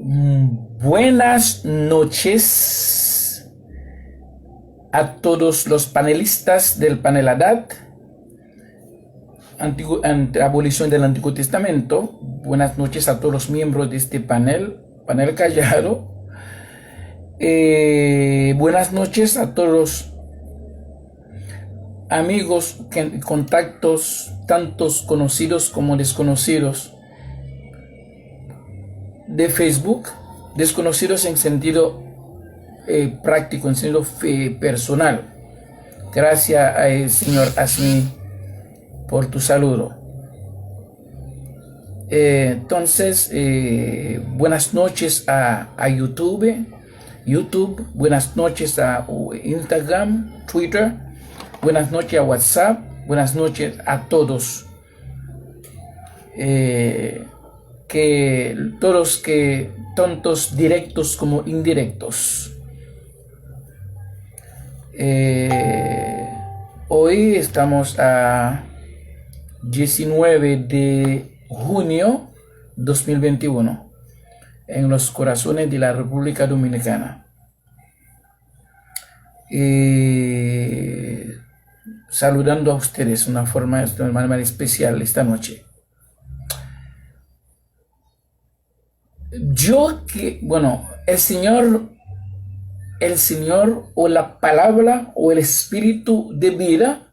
Buenas noches a todos los panelistas del panel ADAT, abolición del Antiguo Testamento. Buenas noches a todos los miembros de este panel callado. Buenas noches a todos los amigos, contactos, tantos conocidos como desconocidos de Facebook, desconocidos en sentido práctico, en sentido personal. Gracias, señor Asmi, por tu saludo. Entonces, buenas noches a YouTube, buenas noches a Instagram, Twitter, buenas noches a WhatsApp, buenas noches a todos. Que todos, que tantos directos como indirectos. Hoy estamos a 19 de junio 2021 en los corazones de la República Dominicana. Saludando a ustedes de una manera especial esta noche. El Señor o la palabra o el espíritu de vida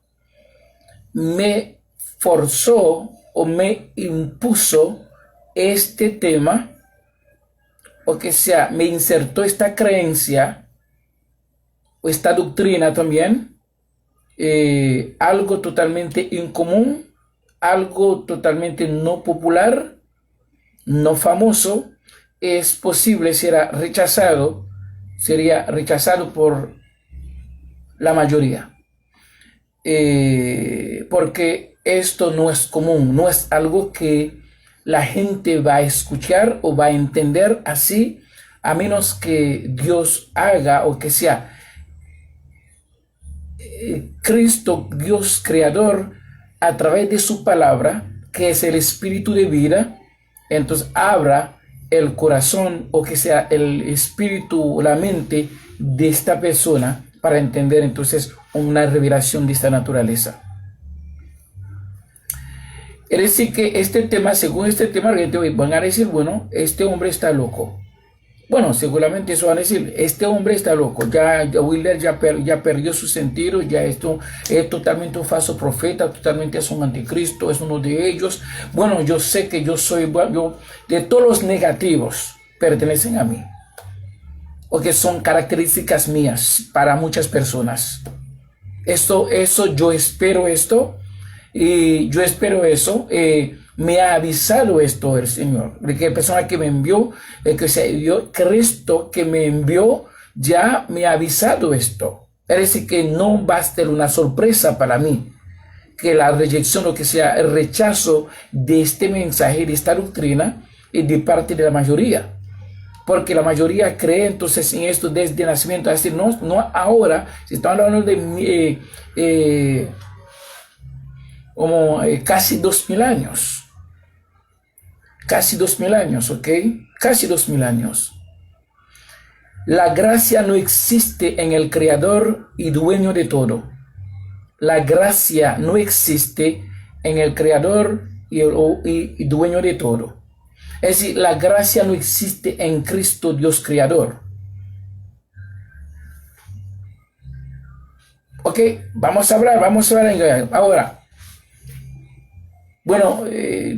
me forzó o me impuso este tema, o que sea, me insertó esta creencia o esta doctrina también, algo totalmente incomún, algo totalmente no popular, no famoso. Es posible, sería rechazado por la mayoría, porque esto no es común, no es algo que la gente va a escuchar o va a entender así, a menos que Dios haga, o que sea Cristo, Dios creador, a través de su palabra, que es el espíritu de vida, entonces abra el corazón, o que sea el espíritu, la mente de esta persona, para entender entonces una revelación de esta naturaleza. Es decir, que según este tema, van a decir, bueno, este hombre está loco. Bueno, seguramente eso van a decir, este hombre está loco, Wilder ya perdió su sentido, ya esto es totalmente un falso profeta, totalmente es un anticristo, es uno de ellos. Bueno, yo sé que yo de todos los negativos pertenecen a mí, o que son características mías para muchas personas. Yo espero esto, y yo espero eso. Me ha avisado esto el Señor, de que la persona que me envió, Cristo que me envió, ya me ha avisado esto. Es decir, que no va a ser una sorpresa para mí, que la reyección, o que sea el rechazo de este mensaje, de esta doctrina, es de parte de la mayoría. Porque la mayoría cree entonces en esto desde el nacimiento. Es decir, no ahora, si estamos hablando de casi 2000 años. Casi 2000 años, ¿ok? Casi 2000 años. La gracia no existe en el Creador y dueño de todo. La gracia no existe en el Creador y dueño de todo. Es decir, la gracia no existe en Cristo, Dios Creador. Ok, vamos a hablar ahora. Bueno,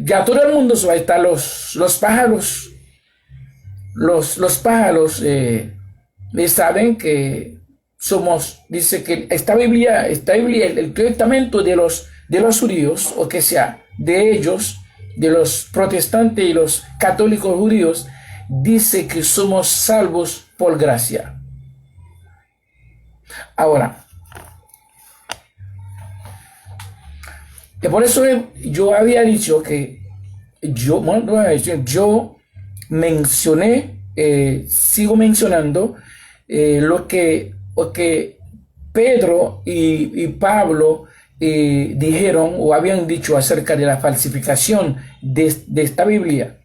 ya todo el mundo está, los pájaros, los pájaros saben que dice que esta Biblia, el Testamento de los judíos, o que sea, de ellos, de los protestantes y los católicos judíos, dice que somos salvos por gracia. Ahora, por eso yo había dicho que yo mencioné, sigo mencionando lo que Pedro y Pablo dijeron o habían dicho acerca de la falsificación de esta Biblia.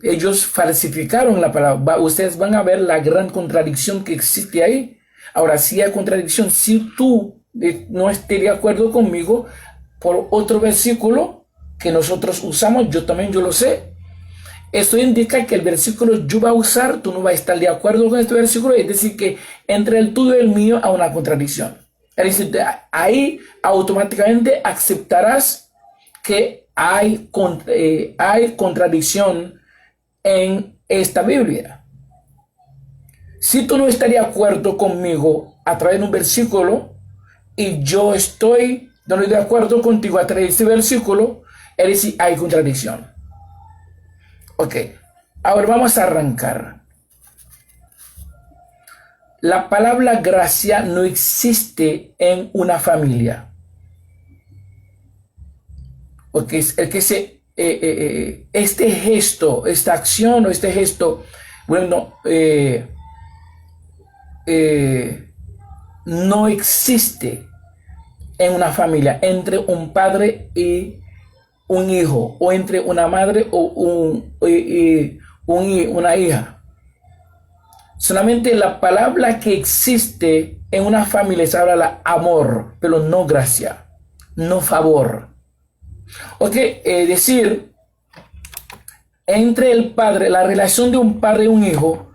Ellos falsificaron la palabra. Ustedes van a ver la gran contradicción que existe ahí. Ahora, si hay contradicción, si tú no estés de acuerdo conmigo por otro versículo que nosotros usamos, yo lo sé. Esto indica que el versículo yo voy a usar, tú no vas a estar de acuerdo con este versículo, es decir, que entre el tuyo y el mío hay una contradicción. Es decir, ahí automáticamente aceptarás que hay contradicción en esta Biblia. Si tú no estás de acuerdo conmigo a través de un versículo y yo estoy de acuerdo contigo a través de este versículo, es decir, hay contradicción. Ok, ahora vamos a arrancar. La palabra gracia no existe en una familia. Ok, este gesto, esta acción o este gesto, bueno, no existe en una familia entre un padre y un hijo, o entre una madre o una hija. Solamente la palabra que existe en una familia se habla de amor, pero no gracia, no favor. Ok, es decir, entre el padre, la relación de un padre y un hijo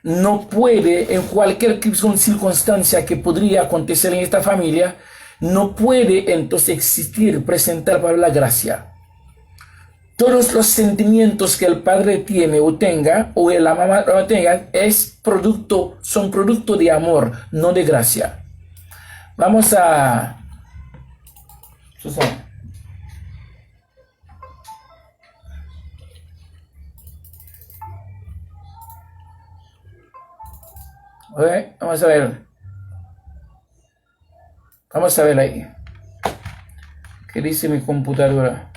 no puede, en cualquier circunstancia que podría acontecer en esta familia, no puede entonces existir, presentar para la gracia. Todos los sentimientos que el padre tiene o tenga, o la mamá tenga, son producto de amor, no de gracia. Vamos a... Susana. Vamos a ver. Vamos a ver ahí. ¿Qué dice mi computadora?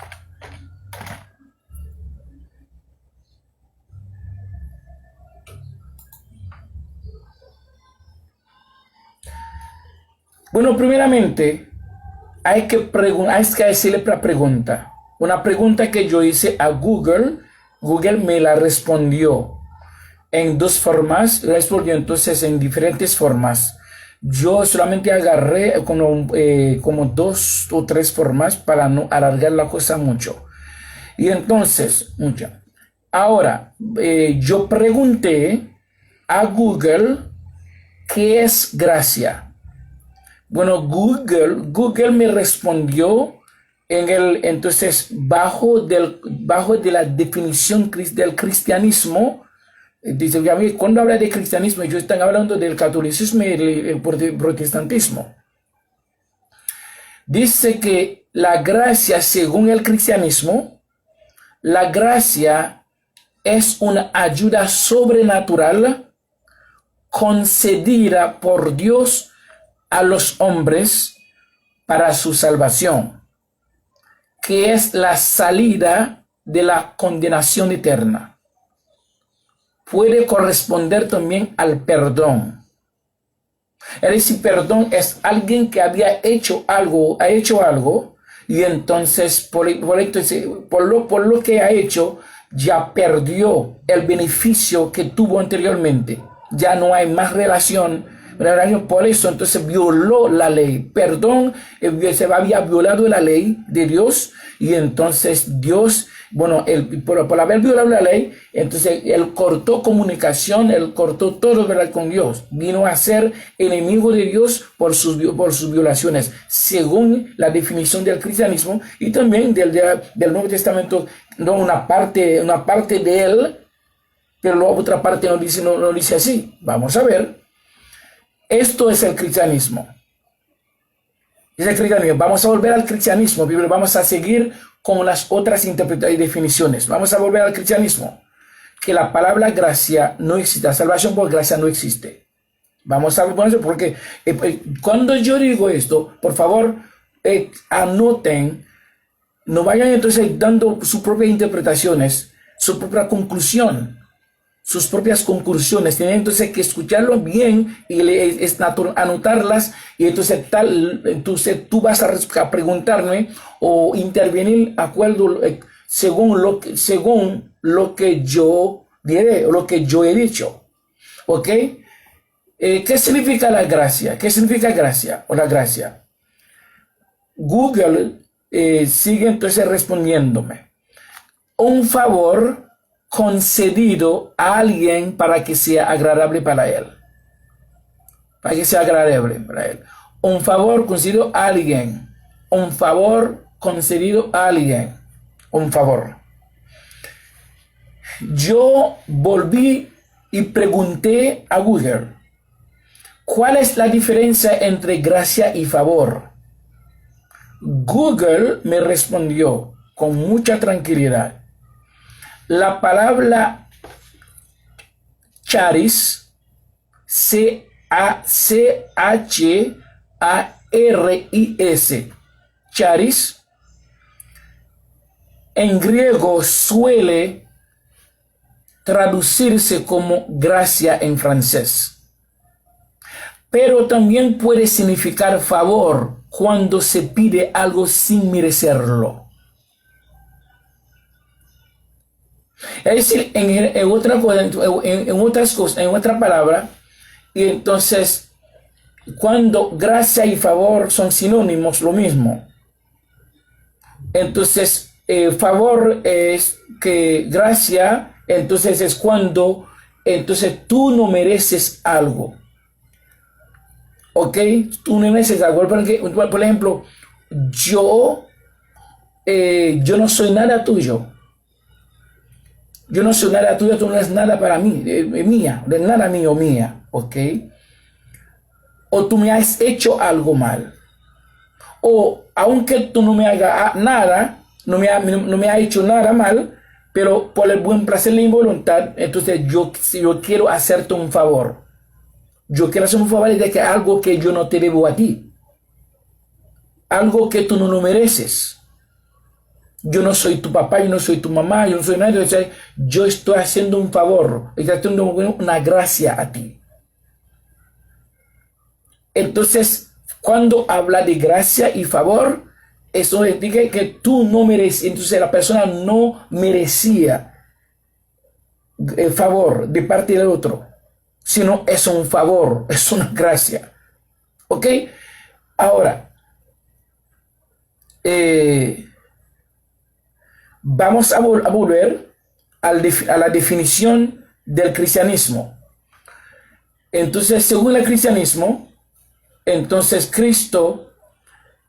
Bueno, primeramente, hay que hacerle la pregunta. Una pregunta que yo hice a Google. Google me la respondió en dos formas. Respondió entonces en diferentes formas. Yo solamente agarré como dos o tres formas para no alargar la cosa mucho. Y entonces, ahora, yo pregunté a Google qué es gracia. Bueno, Google me respondió entonces bajo de la definición del cristianismo. Dice, cuando habla de cristianismo, ellos están hablando del catolicismo y el protestantismo. Dice que la gracia, según el cristianismo, la gracia es una ayuda sobrenatural concedida por Dios a los hombres para su salvación, que es la salida de la condenación eterna. Puede corresponder también al perdón. Es decir, perdón es alguien que había hecho algo, y entonces por lo que ha hecho, ya perdió el beneficio que tuvo anteriormente. Ya no hay más relación. Por eso entonces violó la ley. Perdón, se había violado la ley de Dios, y entonces Dios, por haber violado la ley, entonces él cortó comunicación, él cortó todo, ¿verdad?, con Dios. Vino a ser enemigo de Dios por sus violaciones, según la definición del cristianismo y también del Nuevo Testamento. No una parte de él, pero la otra parte no dice así. Vamos a ver. Esto es el cristianismo. Vamos a volver al cristianismo, pero vamos a seguir con las otras interpretaciones y definiciones. Vamos a volver al cristianismo. Que la palabra gracia no existe. La salvación por gracia no existe. Vamos a ver, porque cuando yo digo esto, por favor, anoten. No vayan entonces dando sus propias interpretaciones, su propia conclusión. sus propias conclusiones, tienen entonces que escucharlo bien y anotarlas, y entonces tú vas a preguntarme o intervenir acuerdo, según lo que yo diré, o lo que yo he dicho. ¿Ok? ¿Qué significa la gracia? ¿Qué significa gracia o la gracia? Google sigue entonces respondiéndome. Un favor concedido a alguien para que sea agradable para él. Para que sea agradable para él. Un favor concedido a alguien. Un favor concedido a alguien. Un favor. Yo volví y pregunté a Google, ¿cuál es la diferencia entre gracia y favor? Google me respondió con mucha tranquilidad. La palabra charis, C-H-A-R-I-S, charis, en griego suele traducirse como gracia en francés, pero también puede significar favor cuando se pide algo sin merecerlo. Es decir, en otras cosas, en otra palabra, y entonces cuando gracia y favor son sinónimos, lo mismo. Entonces, favor es que gracia, entonces es cuando entonces tú no mereces algo. ¿Ok? Tú no mereces algo. Por ejemplo, yo no soy nada tuyo. Yo no soy nada tuyo, tú no eres nada para mí, mía, de nada mío, mía. ¿Ok? O tú me has hecho algo mal. O aunque tú no me hagas nada, no me ha hecho nada mal, pero por el buen placer y la involuntad, entonces yo quiero hacerte un favor. Yo quiero hacer un favor de que algo que yo no te debo a ti. Algo que tú no lo mereces. Yo no soy tu papá, yo no soy tu mamá, yo no soy nadie. O sea, yo estoy haciendo un favor, estoy haciendo una gracia a ti. Entonces, cuando habla de gracia y favor, eso indica que tú no mereces, entonces la persona no merecía el favor de parte del otro, sino es un favor, es una gracia. ¿Ok? Ahora, vamos a volver a la definición del cristianismo. Entonces, según el cristianismo, entonces Cristo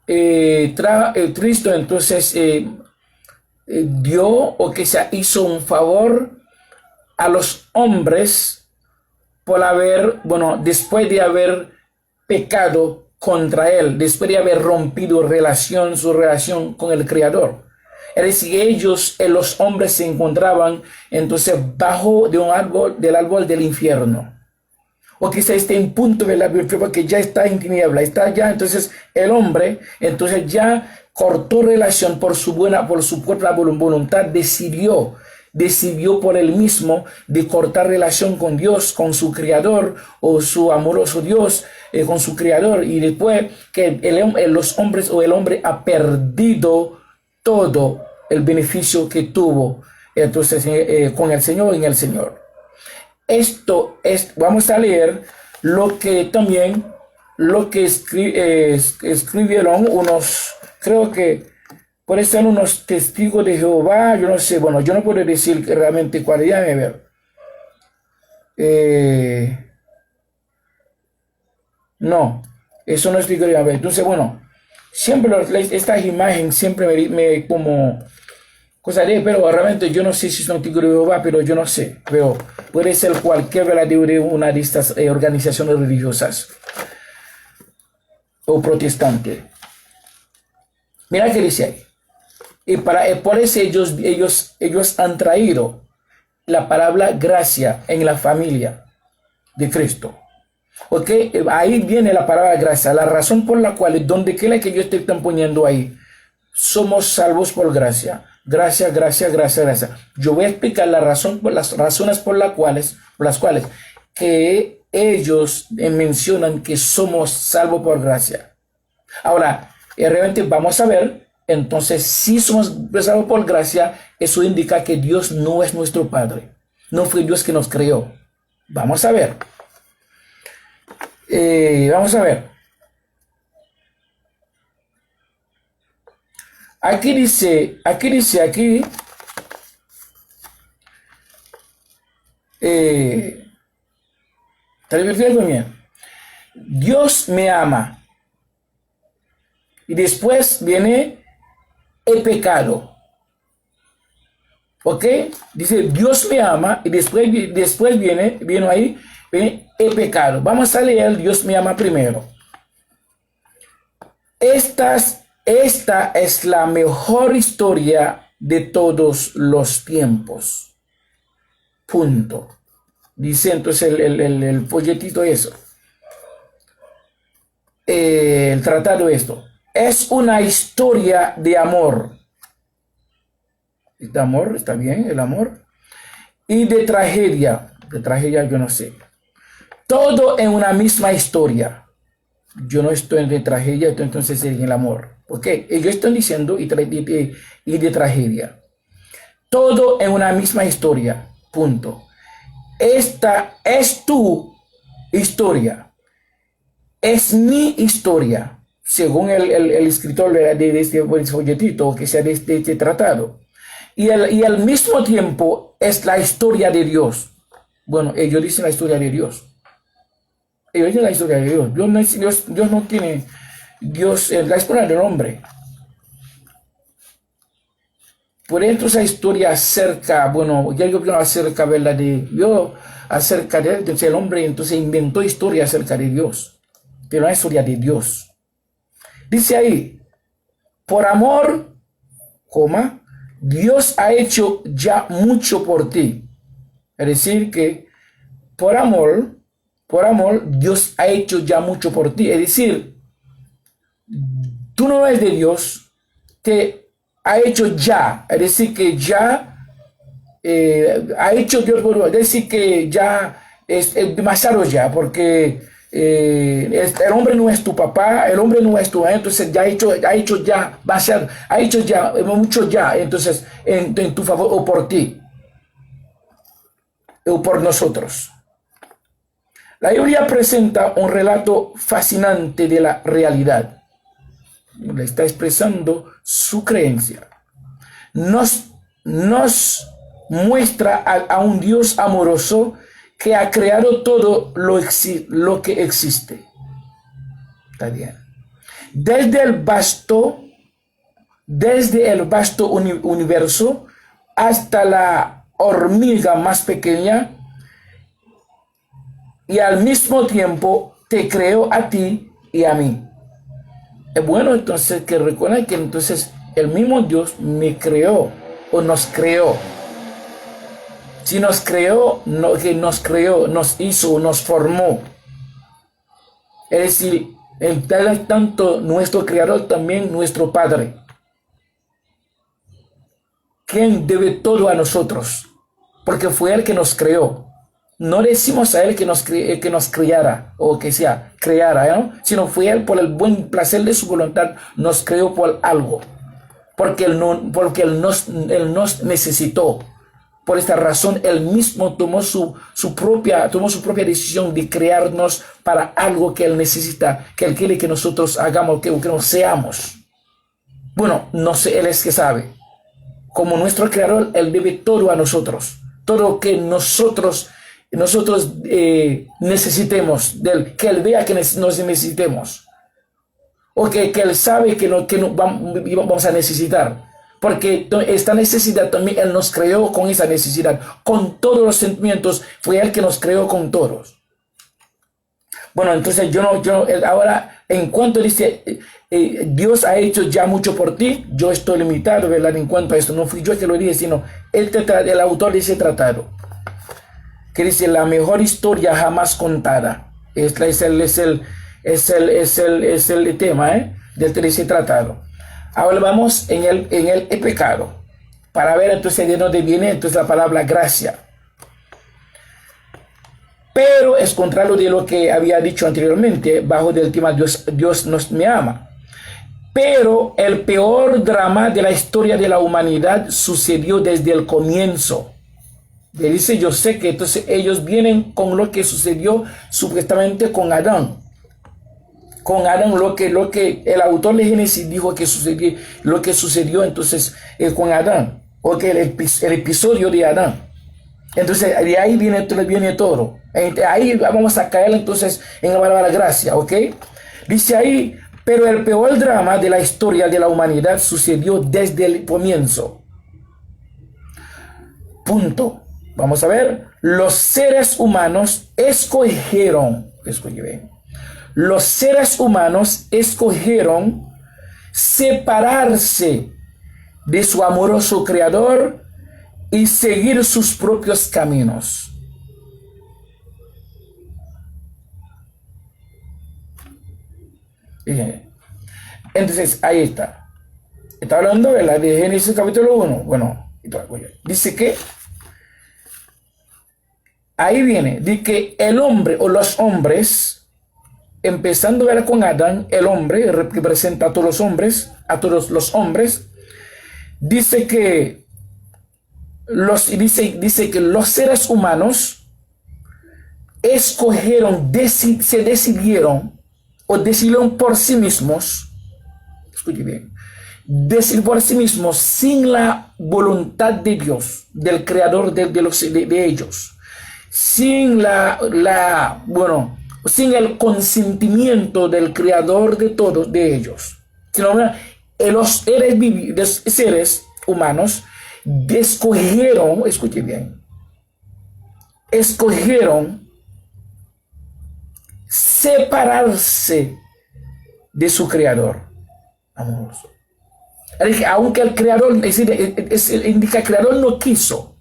entonces dio o que se hizo un favor a los hombres por después de haber pecado contra él, después de haber rompido su relación con el Creador. Es decir, los hombres se encontraban entonces bajo del árbol del infierno. O quizá esté en punto de la virtud porque ya está en tiniebla, entonces el hombre, entonces ya cortó relación por su propia voluntad, decidió por él mismo de cortar relación con Dios, con su Creador, o su amoroso Dios, con su Creador, y después que los hombres o el hombre ha perdido todo el beneficio que tuvo entonces con el Señor, en el Señor. Vamos a leer lo que escribieron unos, creo que puede ser unos testigos de Jehová, yo no sé, bueno, yo no puedo decir realmente cuál, déjame ver. No, eso no es testigo de Jehová. Entonces, bueno, siempre estas imágenes siempre me como cosa de, pero realmente yo no sé si son testigos de Jehová, pero yo no sé, pero puede ser cualquier verdadero de una de estas organizaciones religiosas o protestantes. Mira qué dice ahí. Y por eso ellos han traído la palabra gracia en la familia de Cristo. ¿Ok? Ahí viene la palabra gracia. La razón por la cual, donde quiera que yo esté poniendo ahí, somos salvos por gracia. Gracias, gracias, gracias, gracias. Yo voy a explicar las razones por las cuales que ellos mencionan que somos salvos por gracia. Ahora, realmente vamos a ver, entonces, si somos salvos por gracia, eso indica que Dios no es nuestro Padre. No fue Dios que nos creó. Vamos a ver. Vamos a ver. Aquí dice, Dios me ama. Y después viene el pecado. ¿Ok? Dice Dios me ama y después viene el pecado. Vamos a leer Dios me ama primero. Esta es la mejor historia de todos los tiempos. Punto. Dice entonces el folletito eso. El tratado esto. Es una historia de amor. De amor, está bien, el amor. Y de tragedia. De tragedia yo no sé. Todo en una misma historia. Yo no estoy en de tragedia, entonces en el amor. ¿Ok? Ellos están diciendo y de tragedia. Todo en una misma historia. Punto. Esta es tu historia. Es mi historia. Según el escritor de este folletito, que sea de este tratado. Y al mismo tiempo es la historia de Dios. Bueno, ellos dicen la historia de Dios. Ellos dicen la historia de Dios. Dios no tiene... Dios es la historia del hombre. Por dentro esa historia acerca, bueno, ya yo quiero acerca, ¿verdad? De Dios, acerca de él. Entonces el hombre entonces inventó historia acerca de Dios. Pero no es historia de Dios. Dice ahí, por amor, coma, Dios ha hecho ya mucho por ti. Es decir, que por amor, Dios ha hecho ya mucho por ti. Es decir, tú no eres de Dios, te ha hecho ya. Es decir, que ya ha hecho Dios por ti. Es decir, que ya es demasiado ya, porque el hombre no es tu papá, el hombre no es tu mamá, entonces ya ha hecho ya, ha hecho ya, mucho ya, entonces en tu favor o por ti o por nosotros. La Biblia presenta un relato fascinante de la realidad. Le está expresando su creencia. Nos muestra a un Dios amoroso que ha creado todo lo que existe. Está bien. Desde el vasto universo hasta la hormiga más pequeña, y al mismo tiempo te creó a ti y a mí. Es bueno entonces que recuerden que entonces el mismo Dios me creó o nos creó. Si nos creó, nos hizo, nos formó. Es decir, en tal tanto nuestro creador también nuestro Padre, quien debe todo a nosotros, porque fue Él que nos creó. No decimos a Él que nos criara, o que sea, creara, ¿no? Sino fue Él por el buen placer de su voluntad, nos creó por algo, porque Él nos necesitó. Por esta razón, Él mismo tomó su propia decisión de crearnos para algo que Él necesita, que Él quiere que nosotros hagamos, que nos seamos. Bueno, no sé, Él es que sabe. Como nuestro creador, Él debe todo a nosotros. Todo lo que nosotros necesitemos, que Él vea que nos necesitemos. O que Él sabe que vamos a necesitar. Porque esta necesidad también Él nos creó con esa necesidad. Con todos los sentimientos, fue Él que nos creó con todos. Bueno, entonces ahora, en cuanto dice, Dios ha hecho ya mucho por ti, yo estoy limitado, ¿verdad? En cuanto a esto, no fui yo que lo dije, sino el autor de ese tratado, que dice, la mejor historia jamás contada. Este es el tema, de ese tratado. Ahora vamos en el pecado. para ver entonces de dónde viene entonces la palabra gracia. Pero es contrario de lo que había dicho anteriormente, bajo del tema Dios me ama. Pero el peor drama de la historia de la humanidad sucedió desde el comienzo. Le dice, yo sé que entonces ellos vienen con lo que sucedió supuestamente con Adán. Con Adán, lo que el autor de Génesis dijo que sucedió, lo que sucedió entonces con Adán, o que el episodio de Adán. Entonces, de ahí viene todo. Ahí vamos a caer entonces en la palabra gracia, ¿ok? Dice ahí, pero el peor drama de la historia de la humanidad sucedió desde el comienzo. Punto. Vamos a ver. Los seres humanos escogieron separarse de su amoroso creador y seguir sus propios caminos. Entonces, ahí está. Está hablando de Génesis capítulo 1. Bueno, dice que ahí viene, dice que el hombre o los hombres, empezando a ver con Adán, el hombre representa a todos los hombres, dice que dice que los seres humanos se decidieron por sí mismos, escuche bien, decidir por sí mismos sin la voluntad de Dios, del creador de ellos, sin sin el consentimiento del creador de todos de ellos, sino los seres humanos escuche bien, escogieron separarse de su creador amoroso. Aunque el creador, indica que el creador no quiso,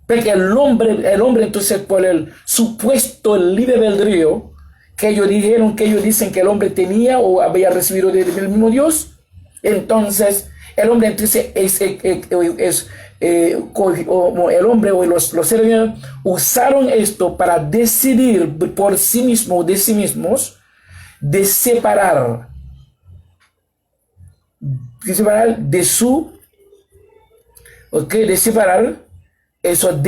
porque el hombre entonces por el supuesto libre albedrío que ellos dicen que el hombre tenía o había recibido del mismo Dios, entonces el hombre entonces el hombre o los seres humanos usaron esto para decidir por sí mismos, de separar de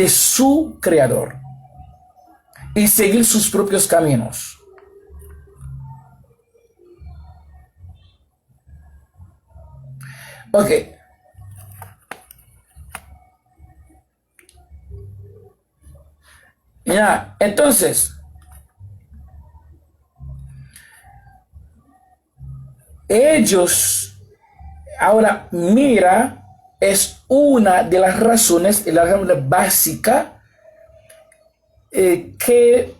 su creador y seguir sus propios caminos. Ok. Ya, entonces, ellos, ahora mira, es una de las razones, la razón básica que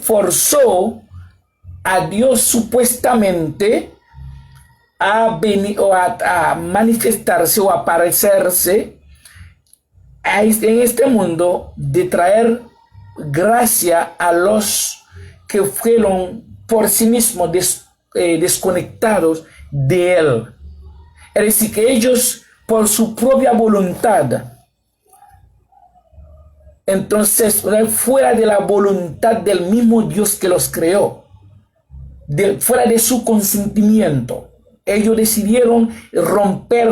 forzó a Dios supuestamente a venir o a manifestarse o a aparecerse en este mundo, de traer gracia a los que fueron por sí mismos desconectados de Él. Es decir, que ellos por su propia voluntad, entonces fuera de la voluntad del mismo Dios que los creó, fuera de su consentimiento, ellos decidieron romper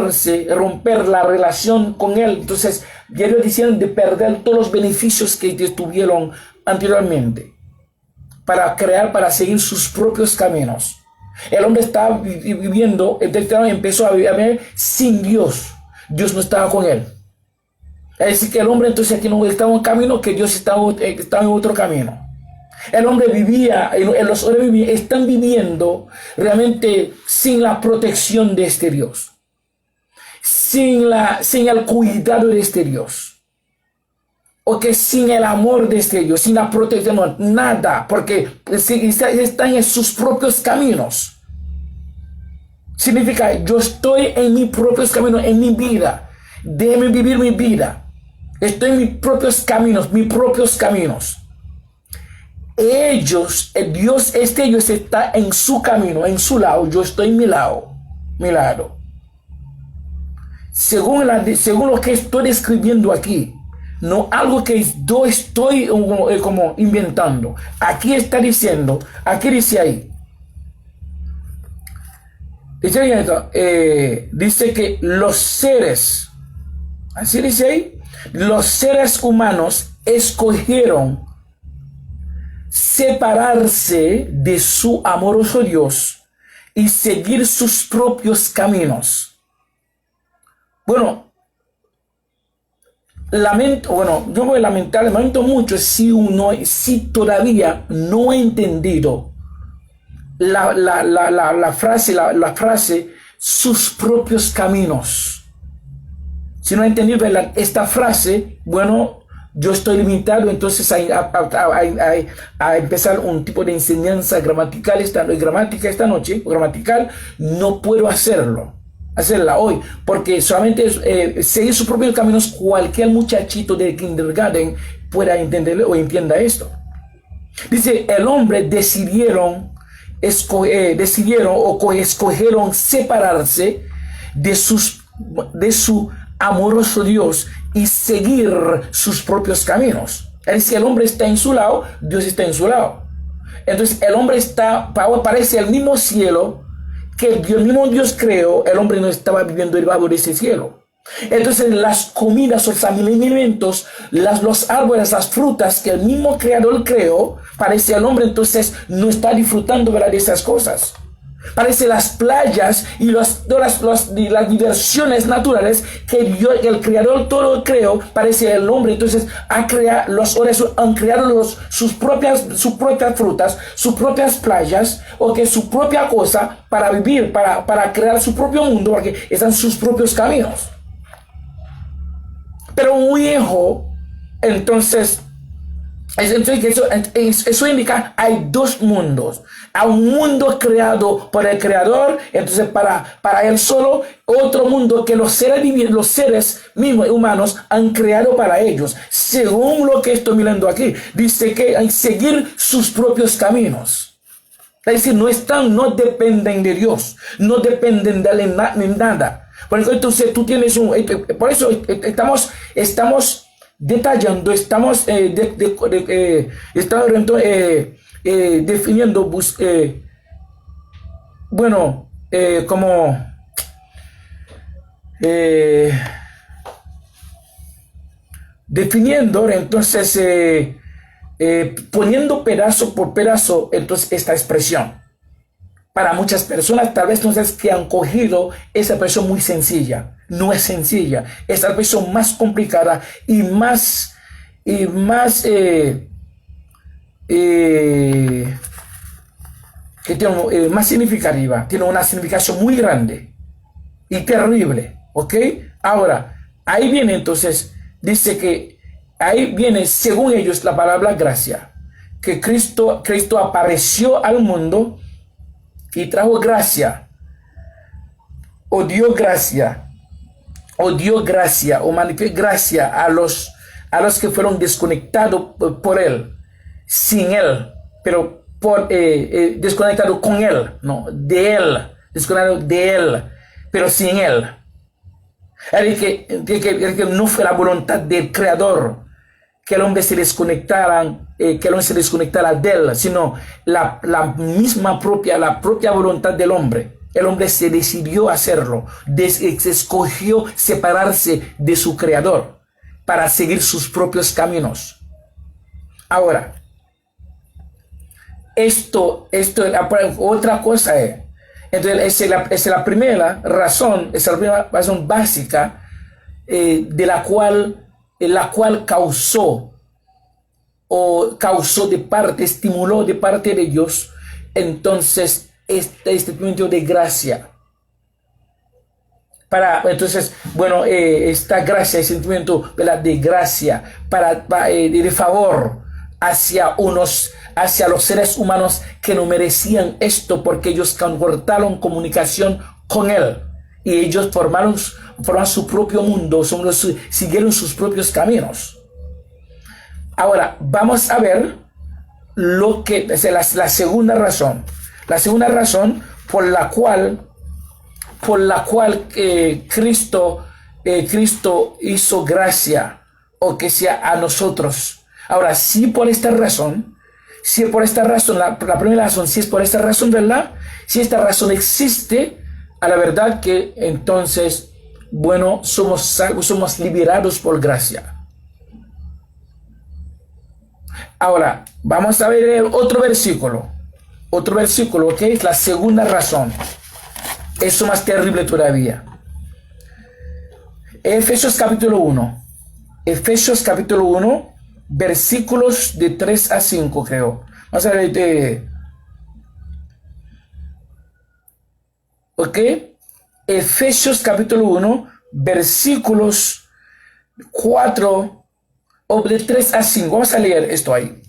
la relación con Él. Entonces ellos decidieron de perder todos los beneficios que tuvieron anteriormente para seguir sus propios caminos. El hombre estaba viviendo, empezó a vivir sin Dios. Dios no estaba con él. Es decir, que el hombre entonces aquí no estaba en un camino, que Dios estaba en otro camino. El hombre los hombres están viviendo realmente sin la protección de este Dios, sin el cuidado de este Dios, o que sin el amor de este Dios, sin la protección, no, nada, porque están en sus propios caminos. Significa, yo estoy en mis propios caminos, en mi vida, déjeme vivir mi vida, estoy en mis propios caminos. Dios está en su camino, en su lado, yo estoy en mi lado. según lo que estoy describiendo aquí, no algo que yo estoy como inventando. Aquí está diciendo, aquí dice ahí, dice que los seres, así dice ahí, los seres humanos escogieron separarse de su amoroso Dios y seguir sus propios caminos. Bueno, yo voy a lamentar, lamento mucho si todavía no he entendido la frase sus propios caminos. Si no he entendido esta frase, bueno, yo estoy limitado entonces a empezar un tipo de enseñanza gramatical esta noche, no puedo hacerla hoy, porque solamente seguir sus propios caminos, cualquier muchachito de kindergarten pueda entenderlo o entienda esto. Dice, el hombre escogieron separarse de su amoroso Dios y seguir sus propios caminos. Es decir, el hombre está en su lado, Dios está en su lado. Entonces el hombre parece el mismo cielo que el mismo Dios creó. El hombre no estaba viviendo debajo de ese cielo. Entonces las comidas, los alimentos, los árboles, las frutas que el mismo creador creó, parece el hombre entonces no está disfrutando, ¿verdad?, de esas cosas. Parece las playas y las diversiones naturales que el creador todo creó, parece el hombre entonces han creado sus propias frutas, sus propias playas, o que su propia cosa para vivir, para crear su propio mundo, porque están sus propios caminos. Pero un hijo, entonces eso indica hay dos mundos. Hay un mundo creado por el creador, entonces para él solo, otro mundo que los seres mismos humanos han creado para ellos. Según lo que estoy mirando aquí, dice que hay que seguir sus propios caminos. Es decir, no dependen de Dios, no dependen de él en nada. Por eso entonces tú tienes por eso estamos detallando, estamos definiendo, definiendo, entonces poniendo pedazo por pedazo, entonces esta expresión. Para muchas personas, tal vez entonces que han cogido esa expresión muy sencilla. No es sencilla, es la expresión más complicada y más más significativa. Tiene una significación muy grande y terrible, ¿ok? Ahora, ahí viene entonces, dice que ahí viene, según ellos, la palabra gracia, que Cristo apareció al mundo y trajo gracia, o dio gracia, o manifestó gracia a los que fueron desconectados por él, sin él, pero desconectado con él, no, de él, desconectado de él, pero sin él. Es que no fue la voluntad del creador que el hombre se desconectara, de él, sino la propia voluntad del hombre. El hombre se decidió hacerlo, se escogió separarse de su creador para seguir sus propios caminos. Ahora, esto otra cosa es. Entonces, esa es la primera razón, esa es la primera razón básica de la cual causó estimuló de parte de Dios, entonces, este sentimiento de gracia. Esta gracia, el sentimiento de gracia, de favor hacia los seres humanos que no merecían esto, porque ellos cortaron comunicación con él y ellos formaron su propio mundo, siguieron sus propios caminos. Ahora vamos a ver lo que es la segunda razón. La segunda razón por la cual Cristo Cristo hizo gracia o que sea a nosotros. Ahora, si por esta razón, la primera razón, si es por esta razón, ¿verdad? Si esta razón existe, a la verdad que entonces, bueno, somos salvos, somos liberados por gracia. Ahora, vamos a ver otro versículo, que es la segunda razón. Eso más terrible todavía. Efesios capítulo 1, versículos de 3 a 5, creo. Vamos a ver, ¿ok? Efesios capítulo 1, versículos 4, o de 3 a 5. Vamos a leer esto ahí.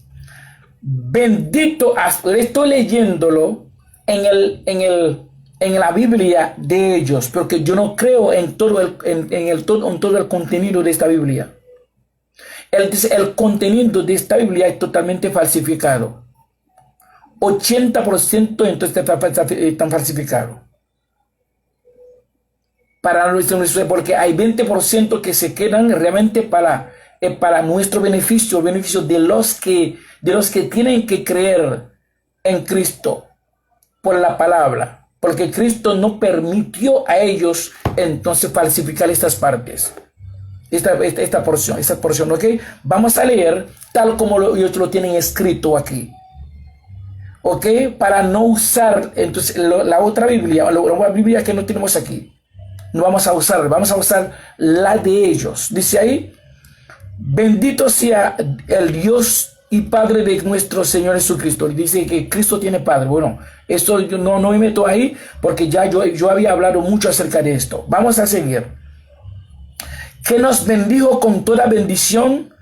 Bendito, estoy leyéndolo en la Biblia de ellos, porque yo no creo en todo el contenido de esta Biblia. El contenido de esta Biblia es totalmente falsificado. 80% entonces está falsificado. Porque hay 20% que se quedan realmente para nuestro beneficio, beneficio de los que tienen que creer en Cristo por la palabra, porque Cristo no permitió a ellos entonces falsificar estas partes, esta porción, ¿ok? Vamos a leer tal como ellos lo tienen escrito aquí, ¿ok? Para no usar entonces la otra Biblia, la Biblia que no tenemos aquí. No vamos a usar la de ellos. Dice ahí: bendito sea el Dios y Padre de nuestro Señor Jesucristo. Dice que Cristo tiene Padre. Bueno, esto yo no me meto ahí porque ya yo había hablado mucho acerca de esto. Vamos a seguir. Que nos bendijo con toda bendición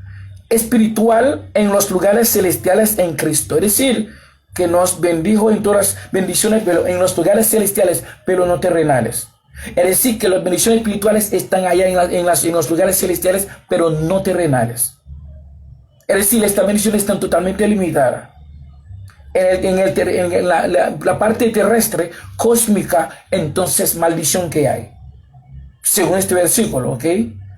espiritual en los lugares celestiales en Cristo. Es decir, que nos bendijo en todas las bendiciones, pero en los lugares celestiales, pero no terrenales. Es decir, que las bendiciones espirituales están allá en los lugares celestiales, pero no terrenales. Es decir, estas bendiciones están totalmente limitadas en la parte terrestre, cósmica. Entonces, maldición que hay, según este versículo, ¿ok?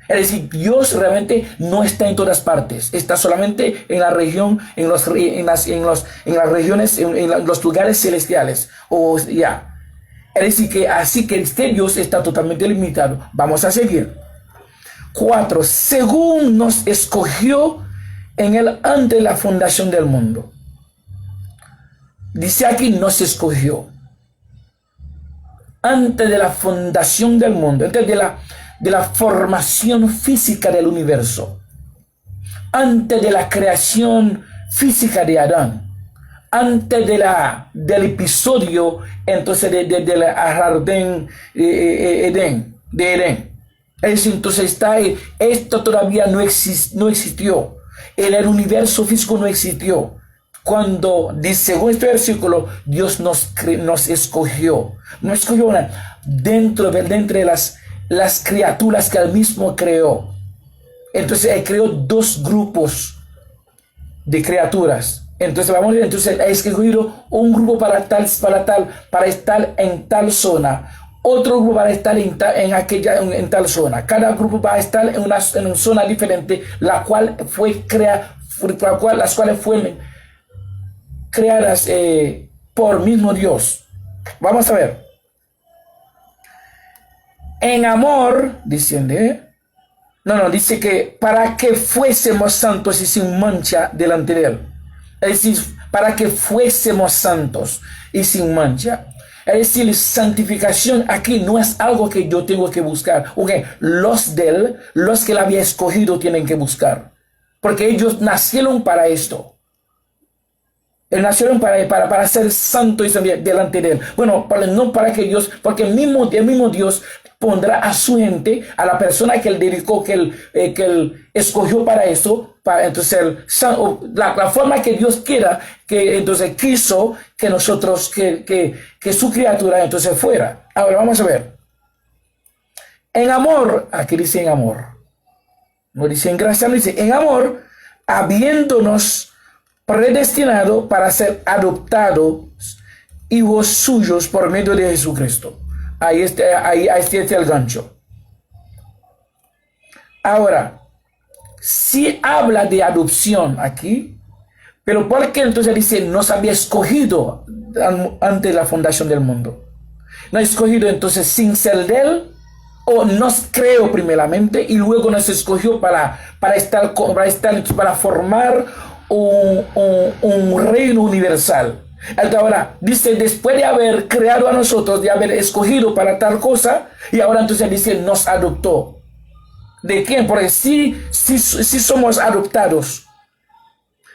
Es decir, Dios realmente no está en todas partes, está solamente en la región, en las regiones, en los lugares celestiales, o ya. Es decir, que así que este Dios está totalmente limitado. Vamos a seguir. 4. Según nos escogió en él antes de la fundación del mundo. Dice aquí, nos escogió antes de la fundación del mundo, antes de la formación física del universo, antes de la creación física de Adán, antes del episodio entonces del jardín de Edén. Es decir, entonces esto todavía no existió. El universo físico no existió. Cuando, según este versículo, Dios nos escogió. Nos escogió dentro de las criaturas que él mismo creó. Entonces él creó dos grupos de criaturas. Entonces ha escogido un grupo para estar en tal zona, otro grupo para estar en tal zona. Cada grupo va a estar en una zona diferente, las cuales fueron creadas por mismo Dios. Vamos a ver. En amor, dice que para que fuésemos santos y sin mancha delante de él. Es decir, para que fuésemos santos y sin mancha. Es decir, santificación aquí no es algo que yo tengo que buscar. Okay, los que él había escogido tienen que buscar. Porque ellos nacieron para esto. Nacieron para ser santos delante de él. Bueno, no para que Dios, porque el mismo Dios pondrá a su gente, a la persona que él dedicó, que él escogió para eso. Entonces, la forma que Dios quiera, que entonces quiso que nosotros, que su criatura entonces fuera. Ahora vamos a ver. En amor, aquí dice en amor. No dice en gracia, no dice en amor, habiéndonos predestinado para ser adoptados hijos suyos por medio de Jesucristo. Ahí está el gancho. Ahora, sí habla de adopción aquí, pero ¿por qué entonces dice nos había escogido antes de la fundación del mundo? No escogido entonces sin ser de él, o nos creó primeramente y luego nos escogió para formar un reino universal. Ahora dice, después de haber creado a nosotros, de haber escogido para tal cosa, y ahora entonces dice, nos adoptó. ¿De quién? Porque si somos adoptados,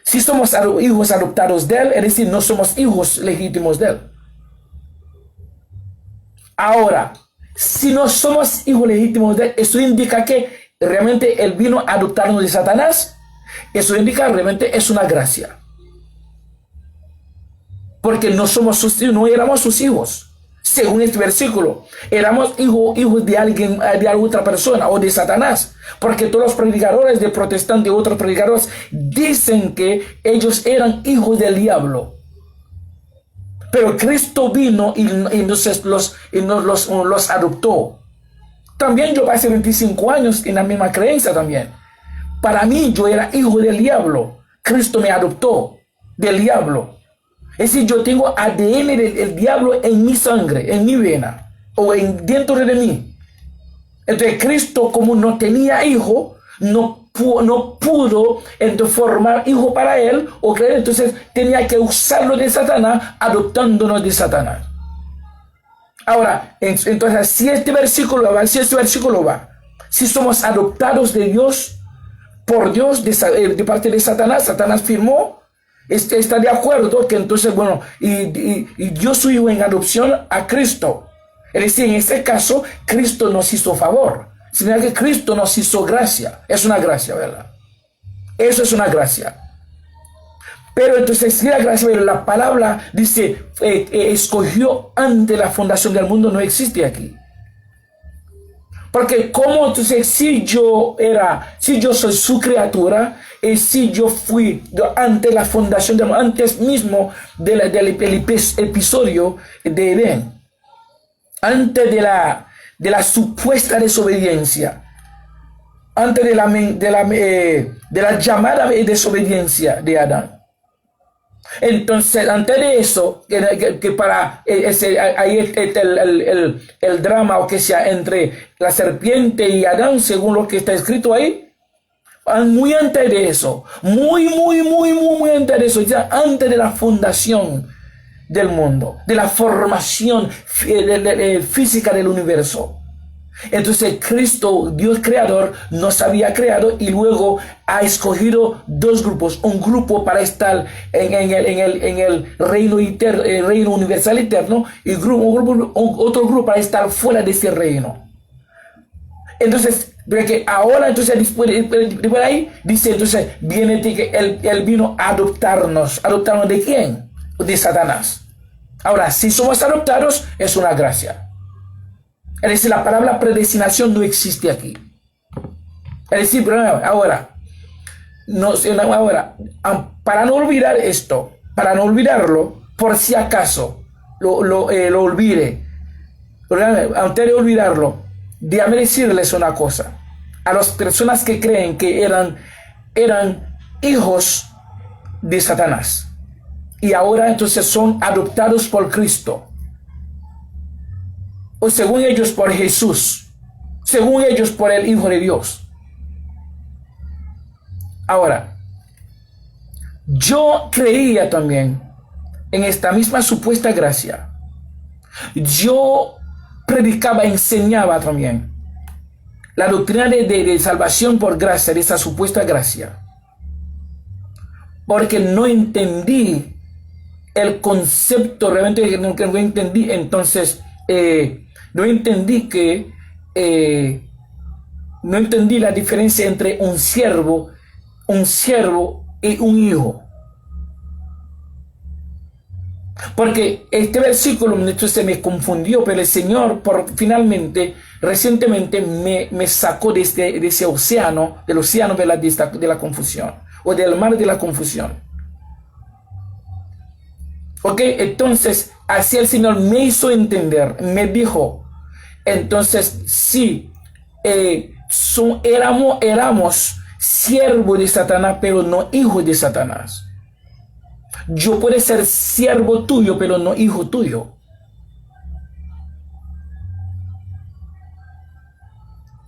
si somos hijos adoptados de él, es decir, no somos hijos legítimos de él. Ahora, si no somos hijos legítimos de él, eso indica que realmente él vino a adoptarnos de Satanás. Eso indica realmente es una gracia. Porque no éramos sus hijos. Según este versículo, éramos hijos de alguien, de alguna otra persona o de Satanás. Porque todos los predicadores de protestantes y otros predicadores dicen que ellos eran hijos del diablo. Pero Cristo vino y entonces los adoptó. También yo pasé 25 años en la misma creencia también. Para mí yo era hijo del diablo. Cristo me adoptó del diablo. Es decir, yo tengo ADN del diablo en mi sangre, en mi vena, o dentro de mí. Entonces Cristo, como no tenía hijo, no pudo entonces formar hijo para él, o creer, entonces tenía que usarlo de Satanás, adoptándonos de Satanás. Ahora, entonces, si este versículo va, si somos adoptados de Dios, por Dios, de parte de Satanás, Satanás firmó, está de acuerdo que entonces, bueno, y yo soy hijo en adopción a Cristo. Es decir, en este caso, Cristo nos hizo favor. Sino que Cristo nos hizo gracia. Es una gracia, ¿verdad? Eso es una gracia. Pero entonces, si la gracia, pero la palabra dice, escogió antes la fundación del mundo, no existe aquí. Porque como entonces, si yo soy su criatura, y si yo fui ante la fundación del mundo, antes mismo del episodio de Edén, antes de la supuesta desobediencia, antes de la llamada desobediencia de Adán. Entonces, antes de eso, ahí el drama o que sea entre la serpiente y Adán, según lo que está escrito ahí, muy antes de eso, muy antes de eso, ya antes de la fundación del mundo, de la formación física del universo. Entonces Cristo, Dios creador, nos había creado y luego ha escogido dos grupos, un grupo para estar en el reino universal eterno y otro grupo para estar fuera de ese reino. Entonces, porque ahora entonces después de ahí dice, entonces viene que él vino a adoptarnos. ¿Adoptarnos de quién? De Satanás. Ahora, si somos adoptados, es una gracia. Es decir, la palabra predestinación no existe aquí. Es decir, ahora, para no olvidar esto, para no olvidarlo, por si acaso lo olvide, antes de olvidarlo, déjame decirles una cosa. A las personas que creen que eran hijos de Satanás y ahora entonces son adoptados por Cristo, o según ellos por Jesús, según ellos por el Hijo de Dios. Ahora, yo creía también en esta misma supuesta gracia. Yo predicaba, enseñaba también la doctrina de salvación por gracia, de esa supuesta gracia, porque no entendí el concepto, realmente no entendí. Entonces no entendí no entendí la diferencia entre un siervo y un hijo. Porque este versículo entonces me confundió, pero el Señor recientemente me sacó de ese océano, del océano de la confusión, o del mar de la confusión. Ok, entonces así el Señor me hizo entender, me dijo, entonces sí, éramos siervos de Satanás, pero no hijos de Satanás. Yo puedo ser siervo tuyo, pero no hijo tuyo.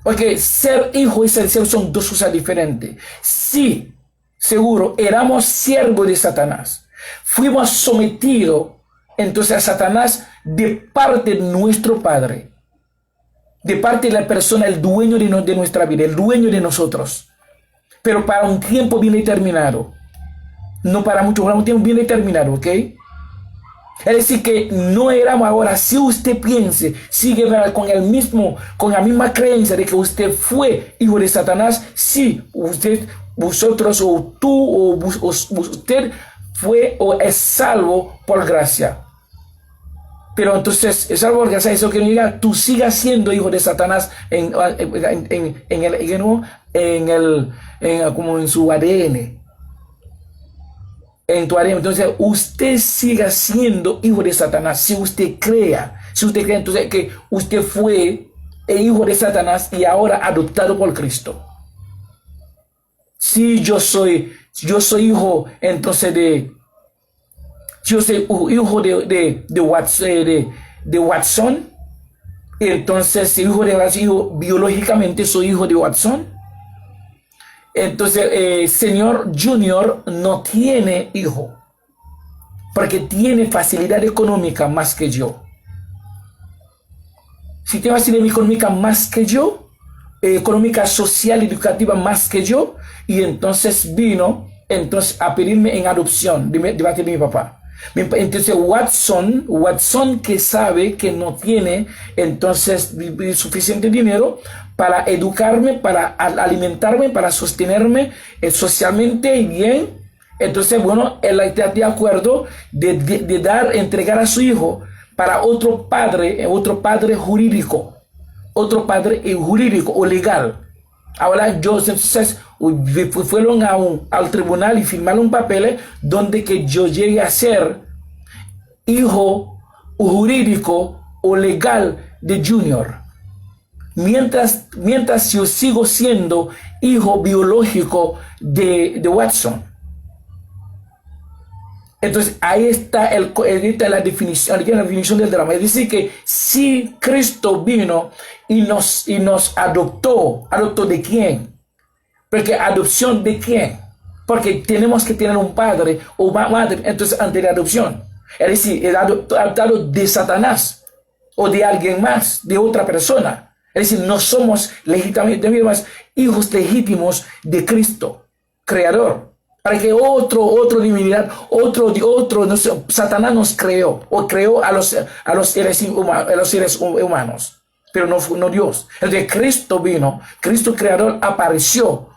Porque ser hijo y ser siervo son dos cosas diferentes. Sí, seguro, éramos siervos de Satanás. Fuimos sometidos entonces a Satanás de parte de nuestro Padre. De parte de la persona, el dueño de nuestra vida, el dueño de nosotros. Pero para un tiempo bien determinado. No para mucho, para un tiempo bien determinado, ¿ok? Es decir, que no éramos ahora, si usted piense, sigue con la misma creencia de que usted fue hijo de Satanás, sí, vosotros o tú o usted fue o es salvo por gracia. Pero entonces, es salvo por gracia, eso que diga, tú sigas siendo hijo de Satanás como en su ADN. En tu ADN. Entonces, usted siga siendo hijo de Satanás. Si usted cree entonces que usted fue el hijo de Satanás y ahora adoptado por Cristo. Si yo soy hijo, entonces yo soy hijo de Watson, entonces biológicamente soy hijo de Watson. Entonces, señor Junior no tiene hijo, porque tiene facilidad económica más que yo. Si tiene facilidad económica más que yo, económica, social, educativa más que yo, y entonces vino a pedirme en adopción de parte de mi papá. Entonces Watson que sabe que no tiene entonces suficiente dinero para educarme, para alimentarme, para sostenerme socialmente bien. Entonces, bueno, él está de acuerdo de entregar a su hijo para otro padre jurídico o legal. Ahora entonces fueron al tribunal y firmaron un papel donde que yo llegue a ser hijo jurídico o legal de Junior. Mientras yo sigo siendo hijo biológico de Watson. Entonces ahí está la definición del drama. Es decir, que si Cristo vino y nos adoptó, ¿adoptó de quién? Porque adopción de quién? Porque tenemos que tener un padre o madre, entonces ante la adopción. Es decir, el adoptado de Satanás o de alguien más, de otra persona. Es decir, no somos legítimamente hijos legítimos de Cristo, Creador. Para que otro divinidad, no sé, Satanás nos creó, o creó a los seres humanos, pero no Dios. Entonces Cristo vino, Cristo Creador apareció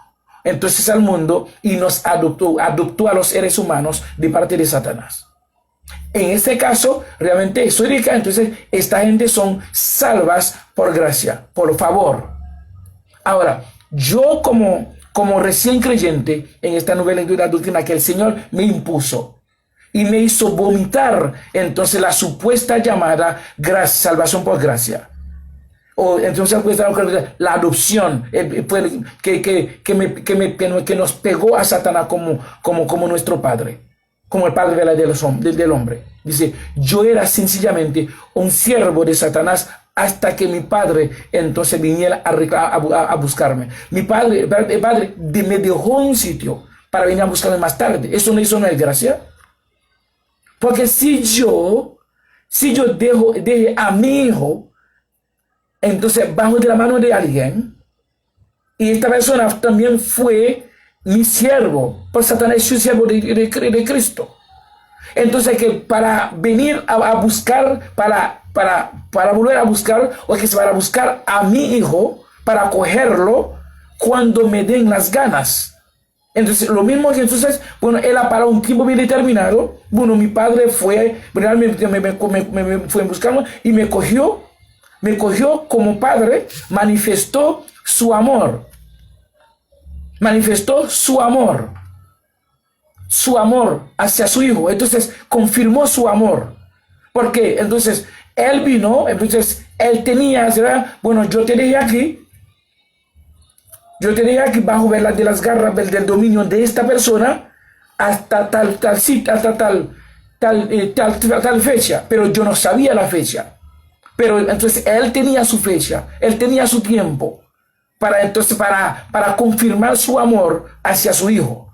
entonces al mundo y nos adoptó a los seres humanos de parte de Satanás. En este caso, realmente histórica, entonces esta gente son salvas por gracia, por favor. Ahora, yo como recién creyente en esta nueva doctrina que el Señor me impuso y me hizo vomitar entonces la supuesta llamada salvación por gracia. O entonces la adopción que nos pegó a Satanás como nuestro padre, como el padre del hombre. Dice, yo era sencillamente un siervo de Satanás hasta que mi padre entonces viniera a buscarme. Mi padre me dejó un sitio para venir a buscarme más tarde. Eso no es gracia. Porque si yo deje a mi hijo entonces bajo de la mano de alguien, y esta persona también fue mi siervo, por Satanás es un siervo de Cristo. Entonces que para venir a buscar, para volver a buscar, o que se va a buscar a mi hijo, para cogerlo cuando me den las ganas. Entonces, lo mismo que entonces, bueno, él ha parado un tiempo bien determinado. Bueno, mi padre fue, me fue a buscarlo y me cogió como padre, manifestó su amor hacia su hijo. Entonces confirmó su amor. ¿Por qué? Entonces él vino, entonces él tenía, ¿verdad? Bueno, yo te dejé aquí Yo te dejé aquí bajo de las garras del dominio de esta persona hasta tal cita, hasta tal fecha, pero yo no sabía la fecha. Pero entonces él tenía su fecha, él tenía su tiempo para confirmar su amor hacia su hijo.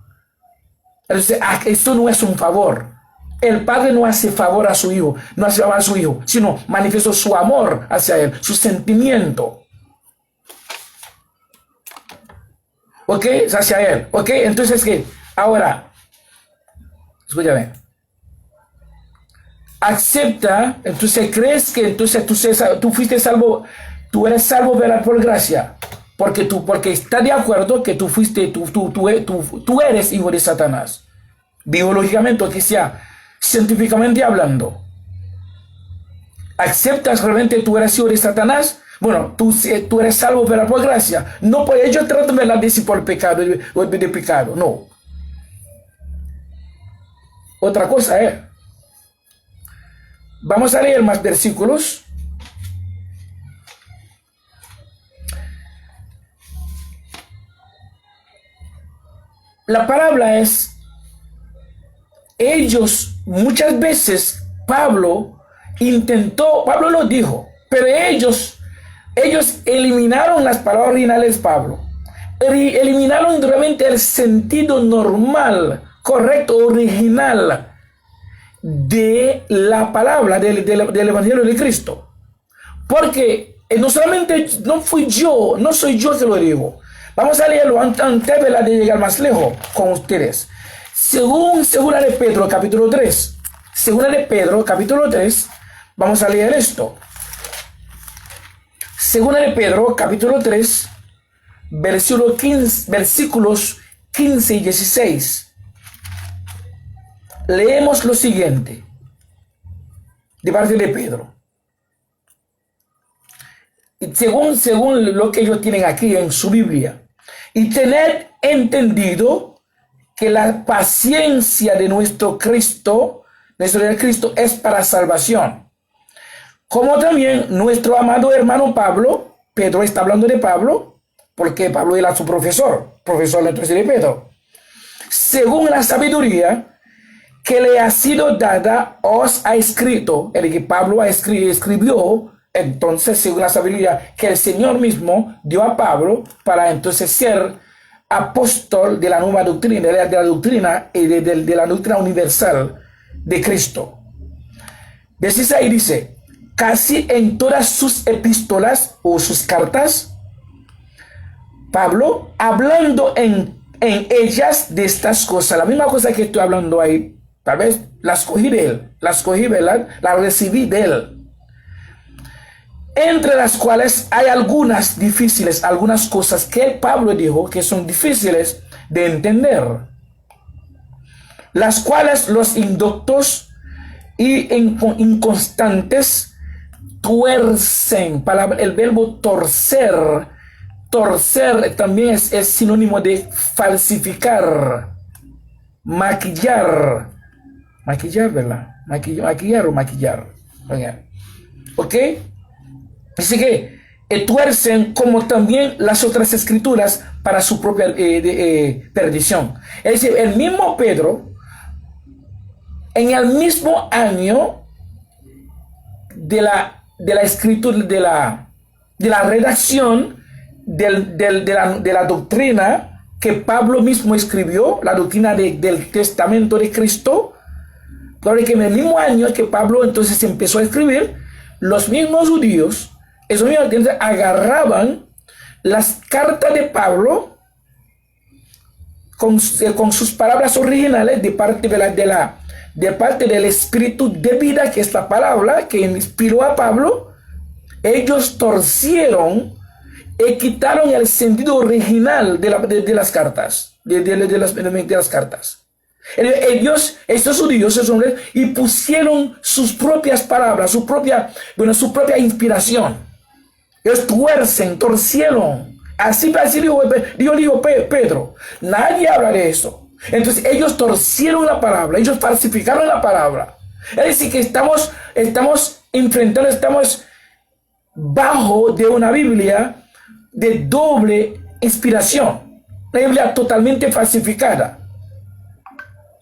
Entonces, esto no es un favor. El padre no hace favor a su hijo, no hace favor a su hijo, sino manifiesta su amor hacia él, su sentimiento. ¿Ok? Hacia él. ¿Ok? Entonces, ¿qué? Ahora, escúchame. Acepta, entonces crees que entonces tú fuiste salvo, tú eres salvo por gracia, porque está de acuerdo que tú eres hijo de Satanás, biológicamente, o que sea, científicamente hablando. ¿Aceptas realmente que tú eres hijo de Satanás? Bueno, tú eres salvo por gracia. No por ello trato de decir por pecado o de pecado, no. Otra cosa es, vamos a leer más versículos. La palabra es, ellos, muchas veces Pablo lo dijo, pero ellos eliminaron las palabras originales de Pablo. Eliminaron realmente el sentido normal, correcto, original de la palabra del Evangelio de Cristo. Porque no solamente no soy yo que lo digo. Vamos a leerlo antes de llegar más lejos con ustedes. Segunda de Pedro, capítulo 3. Segunda de Pedro, capítulo 3. Vamos a leer esto. Segunda de Pedro, capítulo 3, versículos 15 y 16. Leemos lo siguiente, de parte de Pedro. Según lo que ellos tienen aquí en su Biblia. Y tened entendido que la paciencia de nuestro Cristo es para salvación. Como también nuestro amado hermano Pablo, Pedro está hablando de Pablo, porque Pablo era su profesor entonces de Pedro. Según la sabiduría que le ha sido dada, os ha escrito, el que Pablo escribió, entonces según la sabiduría que el Señor mismo dio a Pablo para entonces ser apóstol de la nueva doctrina, de la doctrina y de la doctrina universal de Cristo. Ahí dice, casi en todas sus epístolas o sus cartas, Pablo, hablando en ellas de estas cosas, la misma cosa que estoy hablando ahí, tal vez las cogí de él, ¿verdad? Las recibí de él. Entre las cuales hay algunas difíciles, algunas cosas que Pablo dijo que son difíciles de entender, las cuales los indoctos y inconstantes tuercen. El verbo torcer también es sinónimo de falsificar, maquillar, ¿verdad? Maquillar o maquillar. ¿Ok? Así que tuercen como también las otras escrituras para su propia perdición. Es decir, el mismo Pedro, en el mismo año de la escritura, de la redacción de la doctrina que Pablo mismo escribió, la doctrina del testamento de Cristo, claro que en el mismo año que Pablo entonces empezó a escribir, los mismos judíos, esos mismos judíos agarraban las cartas de Pablo con sus palabras originales de parte del Espíritu de vida, que es la palabra que inspiró a Pablo. Ellos torcieron y quitaron el sentido original de las cartas, de las cartas. Ellos, estos judíos, esos hombres, y pusieron sus propias palabras, su propia inspiración. Ellos torcieron. Así dijo Pedro. Nadie habla de eso. Entonces ellos torcieron la palabra, ellos falsificaron la palabra. Es decir, que estamos bajo de una Biblia de doble inspiración. Una Biblia totalmente falsificada,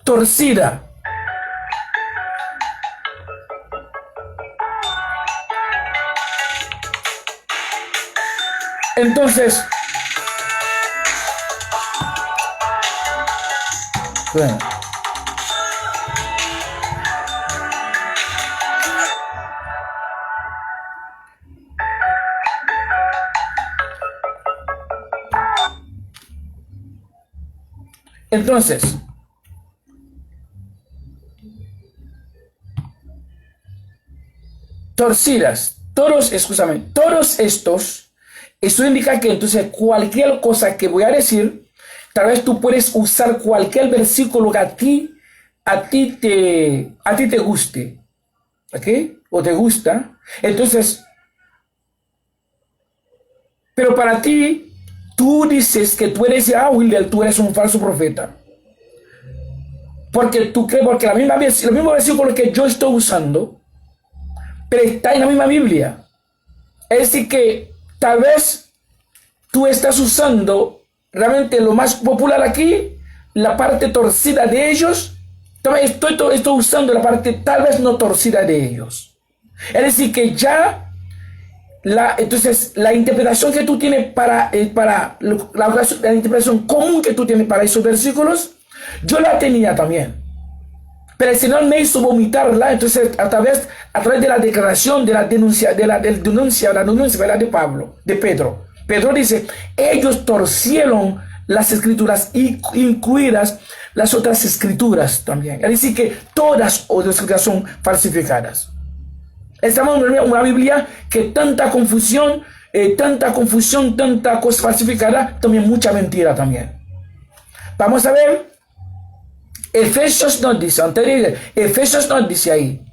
torcida. Entonces, bueno, entonces, torcidas, todos, escúchame, todos estos. Eso indica que entonces cualquier cosa que voy a decir, tal vez tú puedes usar cualquier versículo que a ti te guste, ¿ok? O te gusta. Entonces, pero para ti, tú dices que tú eres, Wilder, tú eres un falso profeta. Porque tú crees, porque el mismo versículo que yo estoy usando, pero está en la misma Biblia. Es decir que tal vez tú estás usando realmente lo más popular aquí, la parte torcida de ellos. También estoy usando la parte tal vez no torcida de ellos. Es decir que ya entonces la interpretación que tú tienes para la interpretación común que tú tienes para esos versículos, yo la tenía también. Pero el Señor me hizo vomitarla, entonces a través de la declaración, de la denuncia ¿verdad? de Pedro. Pedro dice, ellos torcieron las escrituras, incluidas las otras escrituras también. Es decir que todas las escrituras son falsificadas. Estamos en una Biblia que tanta confusión, tanta cosa falsificada, también mucha mentira también. Vamos a ver. Efesios nos dice ahí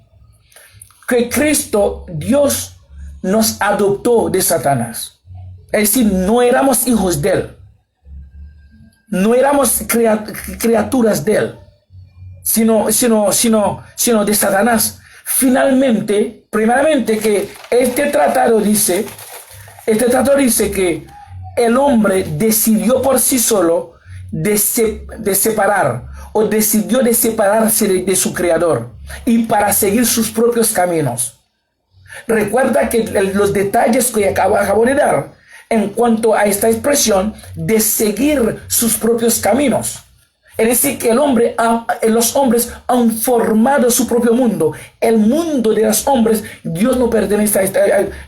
que Cristo, Dios, nos adoptó de Satanás. Es decir, no éramos hijos de él, no éramos criaturas de él, sino de Satanás. Primeramente que este tratado dice que el hombre decidió por sí solo de separar, o decidió de separarse de su creador y para seguir sus propios caminos. Recuerda que los detalles que acabo de dar en cuanto a esta expresión de seguir sus propios caminos. Es decir, que los hombres han formado su propio mundo. El mundo de los hombres, Dios no pertenece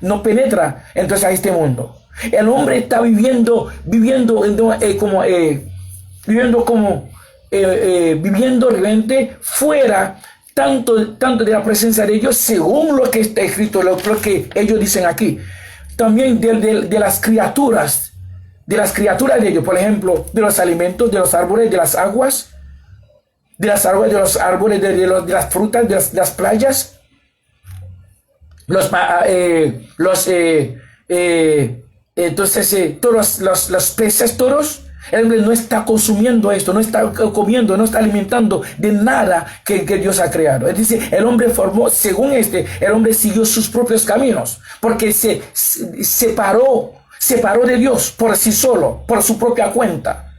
no penetra entonces a este mundo. El hombre está viviendo realmente fuera tanto de la presencia de Dios, según lo que está escrito, lo que ellos dicen aquí. También de las criaturas de ellos, por ejemplo, de los alimentos, de los árboles, de las aguas, de los árboles, de las frutas, de las playas, todos los peces, todos. El hombre no está consumiendo esto, no está comiendo, no está alimentando de nada que Dios ha creado. Es decir, el hombre formó, según el hombre siguió sus propios caminos, porque se separó de Dios por sí solo, por su propia cuenta,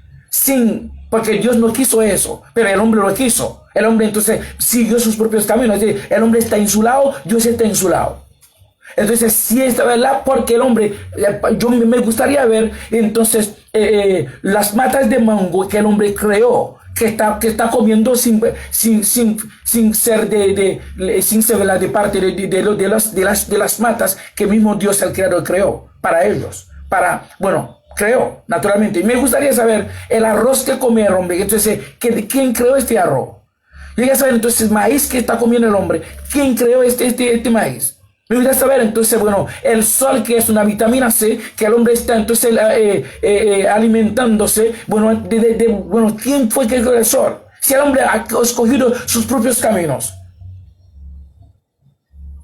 porque Dios no quiso eso, pero el hombre lo quiso. El hombre entonces siguió sus propios caminos. Es decir, el hombre está en su lado, Dios está en su lado. Entonces, si es verdad, porque el hombre, yo me gustaría ver entonces las matas de mango que el hombre creó, que está comiendo sin ser de parte de las matas que mismo Dios el creador creó para ellos, creó naturalmente. Y me gustaría saber el arroz que come el hombre. Entonces, ¿quién creó este arroz? Yo quería saber entonces maíz que está comiendo el hombre, ¿quién creó este maíz? Me gustaría saber entonces, el sol, que es una vitamina C, que el hombre está entonces alimentándose, ¿quién fue que creó el sol? Si el hombre ha escogido sus propios caminos.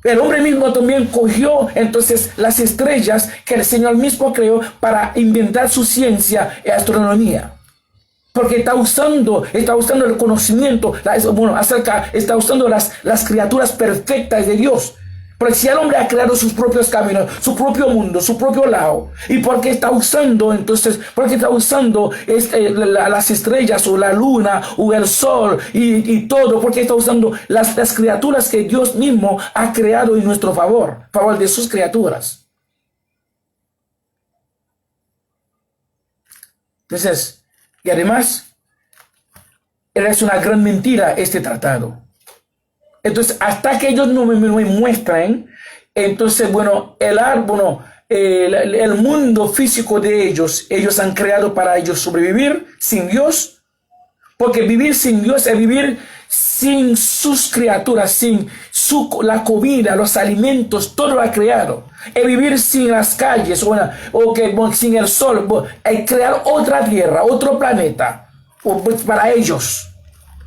El hombre mismo también cogió entonces las estrellas que el Señor mismo creó para inventar su ciencia y astronomía. Porque está usando el conocimiento, está usando las criaturas perfectas de Dios. Porque si el hombre ha creado sus propios caminos, su propio mundo, su propio lado, y porque está usando, entonces, porque está usando las estrellas o la luna o el sol y todo, porque está usando las criaturas que Dios mismo ha creado en nuestro favor de sus criaturas. Entonces, y además, es una gran mentira este tratado. Entonces, hasta que ellos no me muestren, entonces, bueno, el mundo físico de ellos han creado para ellos sobrevivir sin Dios, porque vivir sin Dios es vivir sin sus criaturas, sin la comida, los alimentos, todo lo ha creado. Es vivir sin las calles, sin el sol, es crear otra tierra, otro planeta, para ellos.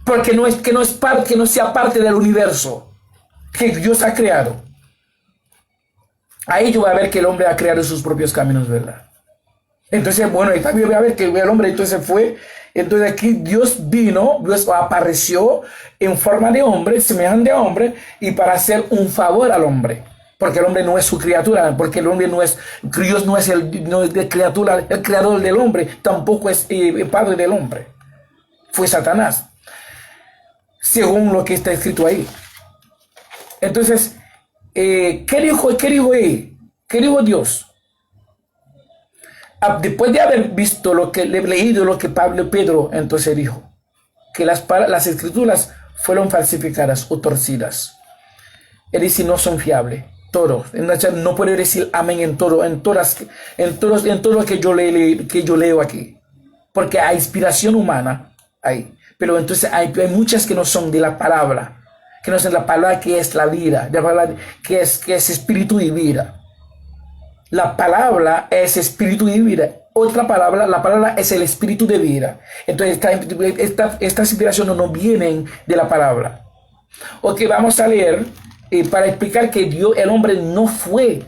Porque que no sea parte del universo que Dios ha creado. Ahí yo voy a ver que el hombre ha creado sus propios caminos, ¿verdad? Entonces, bueno, y también voy a ver que el hombre entonces fue. Entonces aquí Dios apareció en forma de hombre, semejante a hombre, y para hacer un favor al hombre. Porque el hombre no es su criatura, porque el hombre Dios no es el criatura, el creador del hombre, tampoco es el padre del hombre. Fue Satanás, según lo que está escrito ahí. Entonces, ¿qué dijo él? ¿Qué dijo Dios? Después de haber visto leído lo que Pedro entonces dijo, que las escrituras fueron falsificadas o torcidas. Es decir, no son fiables. Todos. No puede decir amén en todo, en todo lo que yo leo aquí. Porque hay inspiración humana ahí. Pero entonces hay muchas que no son de la palabra, que no son la palabra que es la vida, la palabra que es espíritu y vida. La palabra es espíritu y vida. Otra palabra, la palabra es el espíritu de vida. Entonces estas inspiraciones no vienen de la palabra. Ok, vamos a leer para explicar que el hombre no fue,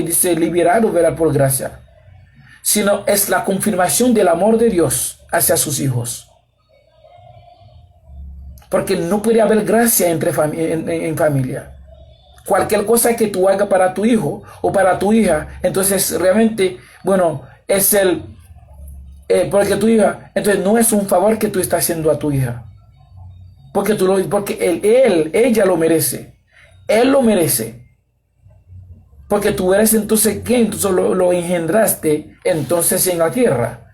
dice, liberado, ¿verdad? Por gracia, sino es la confirmación del amor de Dios hacia sus hijos. Porque no puede haber gracia en familia. Cualquier cosa que tú hagas para tu hijo o para tu hija, entonces realmente, bueno, es porque tu hija, entonces no es un favor que tú estás haciendo a tu hija. Porque ella lo merece. Él lo merece. Porque tú eres entonces quien entonces lo engendraste entonces en la tierra.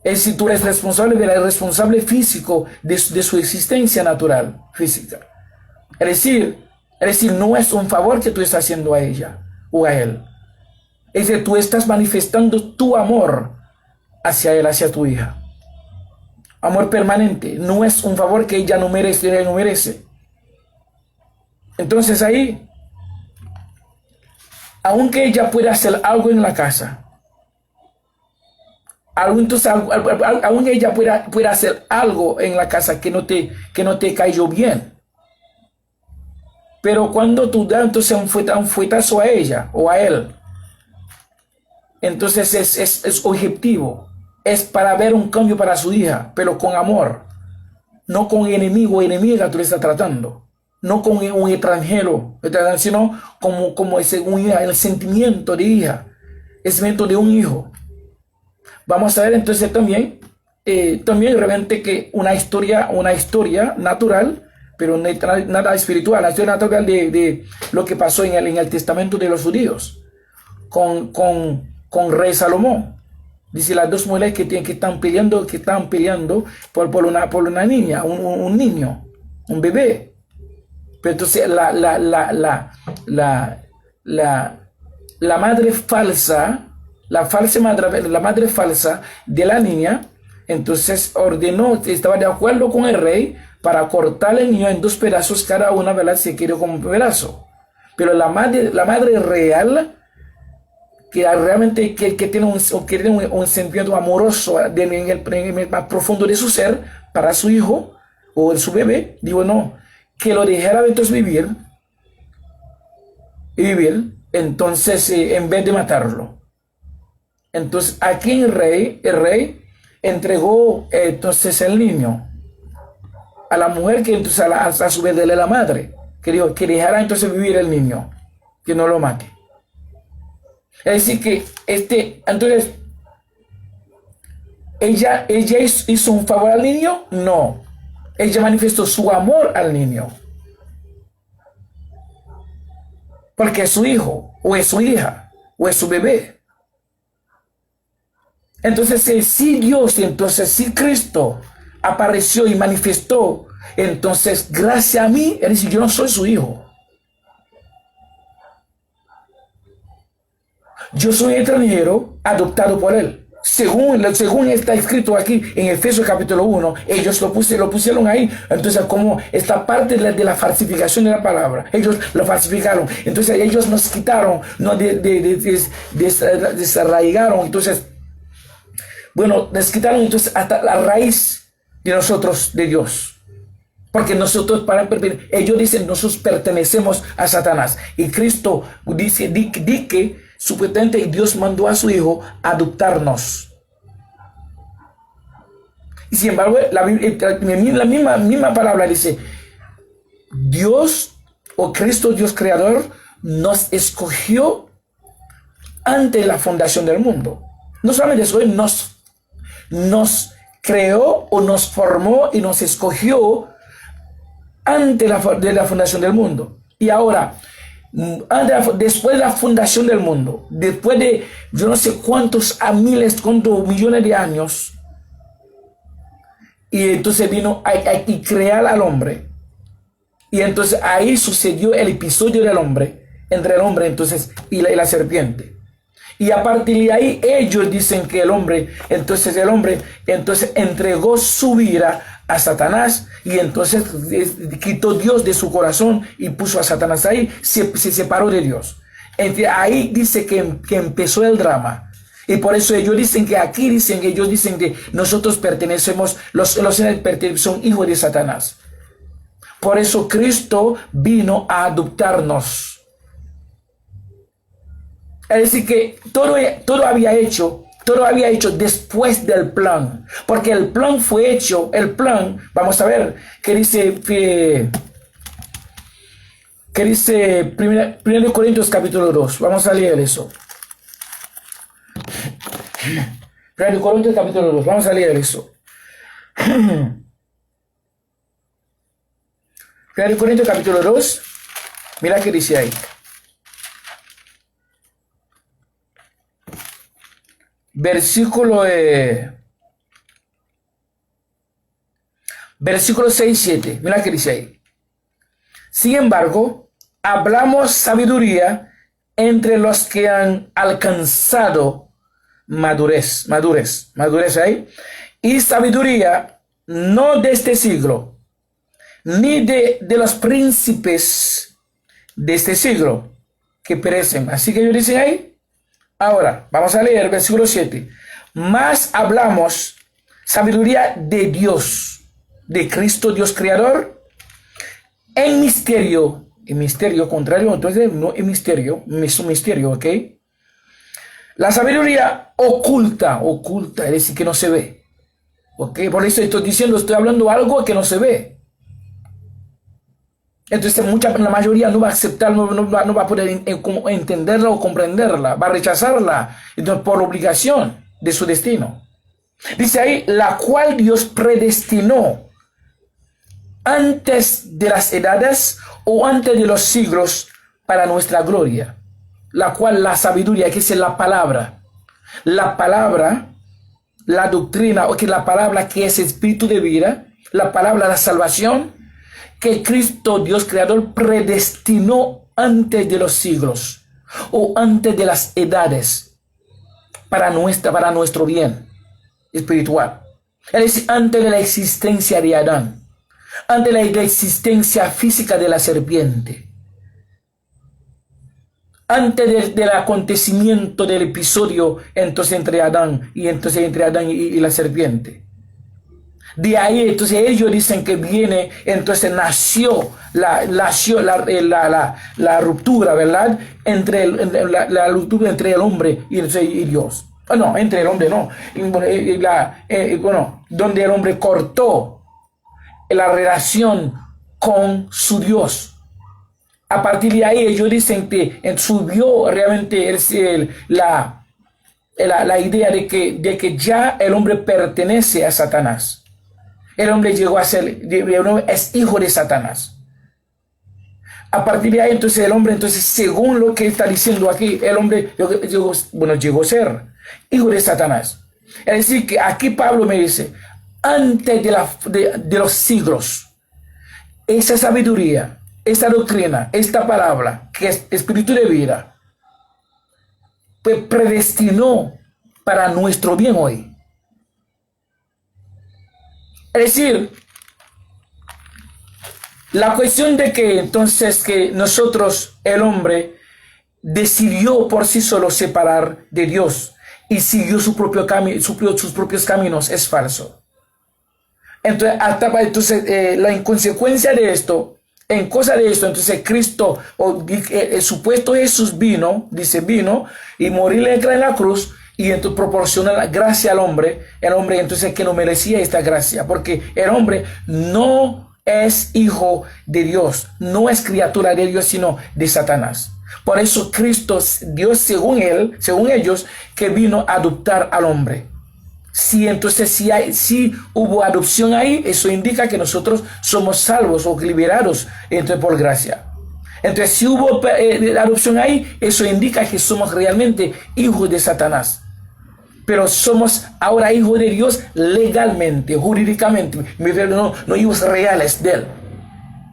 Es si tú eres responsable físico de su existencia natural, física. Es decir, no es un favor que tú estás haciendo a ella o a él. Es decir, tú estás manifestando tu amor hacia él, hacia tu hija. Amor permanente. No es un favor que ella no merece. Entonces ahí, aunque ella pueda hacer algo en la casa, aún ella pueda hacer algo en la casa que no te cayó bien. Pero cuando tú das entonces un fuetazo a ella o a él, entonces es objetivo. Es para ver un cambio para su hija, pero con amor. No con enemigo o enemiga tú le estás tratando. No con un extranjero, sino como el sentimiento de hija, el sentimiento de un hijo. Vamos a ver entonces también realmente que una historia natural, pero nada espiritual, la historia natural de lo que pasó en el Testamento de los judíos con rey Salomón. Dice las dos mujeres que están peleando por una niña, un niño, un bebé. Pero entonces la madre falsa, la madre falsa de la niña, entonces estaba de acuerdo con el rey para cortar el niño en 2 pedazos, cada una, ¿verdad? Se quiere como un pedazo. Pero la madre real, que realmente que tiene un sentimiento amoroso en el más profundo de su ser para su hijo o su bebé, digo no, que lo dejara entonces vivir, entonces en vez de matarlo. Entonces aquí el rey entregó entonces el niño a la mujer que entonces a su vez de la madre, que dijo que dejara entonces vivir el niño, que no lo mate. Es decir que entonces ella hizo un favor al niño, no, ella manifestó su amor al niño, porque es su hijo, o es su hija, o es su bebé. Entonces, si Dios, entonces si Cristo apareció y manifestó, entonces gracias a mí, es decir, yo no soy su hijo. Yo soy extranjero adoptado por él. Según está escrito aquí en Efesios capítulo 1, ellos lo pusieron ahí. Entonces, como esta parte de la falsificación de la palabra, ellos lo falsificaron. Entonces, ellos nos quitaron, nos desarraigaron. Entonces, bueno, les quitaron entonces hasta la raíz de nosotros, de Dios. Porque nosotros, ellos dicen, nosotros pertenecemos a Satanás. Y Cristo dice que supuestamente Dios mandó a su Hijo a adoptarnos. Y sin embargo, la misma palabra dice, Dios o Cristo, Dios creador, nos escogió antes de la fundación del mundo. No solamente eso, nos creó o nos formó y nos escogió antes de la fundación del mundo. Y ahora, después de la fundación del mundo, después de yo no sé cuántos millones de años, y entonces vino a crear al hombre, y entonces ahí sucedió el episodio del hombre, entre el hombre entonces y la serpiente. Y a partir de ahí ellos dicen que el hombre entregó su vida a Satanás, y entonces quitó Dios de su corazón y puso a Satanás ahí, se separó de Dios. Ahí dice que empezó el drama. Y por eso ellos dicen que ellos dicen que nosotros pertenecemos, los son hijos de Satanás. Por eso Cristo vino a adoptarnos. Es decir que todo había hecho después del plan, porque el plan fue hecho, vamos a ver, ¿qué dice 1 Corintios capítulo 2? Vamos a leer eso. 1 Corintios capítulo 2, vamos a leer eso. 1 Corintios capítulo 2, mira qué dice ahí. Versículo 6-7, mira que dice ahí. Sin embargo, hablamos sabiduría entre los que han alcanzado madurez ahí, y sabiduría no de este siglo, ni de los príncipes de este siglo que perecen. Así que ellos dicen ahí. Ahora, vamos a leer el versículo 7. Más hablamos sabiduría de Dios, de Cristo, Dios creador, en misterio contrario, entonces no en misterio, es un misterio, ¿ok? La sabiduría oculta, es decir, que no se ve, ¿ok? Por eso estoy hablando algo que no se ve. Entonces la mayoría no va a aceptar, no va a poder entenderla o comprenderla, va a rechazarla, entonces, por obligación de su destino. Dice ahí, la cual Dios predestinó antes de las edades o antes de los siglos para nuestra gloria. La cual la sabiduría, que es la palabra, la doctrina, o que la palabra que es espíritu de vida, la palabra de la salvación, que Cristo, Dios creador, predestinó antes de los siglos o antes de las edades para nuestro bien espiritual. Es decir, antes de la existencia de Adán, antes de la existencia física de la serpiente, antes del acontecimiento del episodio entonces entre Adán y la serpiente. De ahí, entonces ellos dicen que entonces nació la ruptura, ¿verdad? La ruptura entre el hombre y Dios. No, entre el hombre no. Donde el hombre cortó la relación con su Dios. A partir de ahí ellos dicen que subió realmente la idea de que ya el hombre pertenece a Satanás. El hombre llegó a ser, es hijo de Satanás. A partir de ahí, entonces el hombre, entonces según lo que está diciendo aquí, el hombre llegó a ser hijo de Satanás. Es decir, que aquí Pablo me dice, antes de los siglos, esa sabiduría, esta doctrina, esta palabra, que es espíritu de vida, pues predestinó para nuestro bien hoy. Es decir, la cuestión de que entonces que nosotros, el hombre, decidió por sí solo separar de Dios y siguió sus propios caminos es falso. Entonces, la inconsecuencia de esto, en cosa de esto, entonces Cristo, el supuesto Jesús vino y morir en la cruz y entonces proporciona la gracia al hombre, el hombre entonces que no merecía esta gracia, porque el hombre no es hijo de Dios, no es criatura de Dios, sino de Satanás. Por eso Cristo, Dios según ellos, que vino a adoptar al hombre. Entonces si hubo adopción ahí, eso indica que nosotros somos salvos o liberados por gracia. Entonces si hubo adopción ahí, eso indica que somos realmente hijos de Satanás. Pero somos ahora hijos de Dios legalmente, jurídicamente, no hijos reales de Él.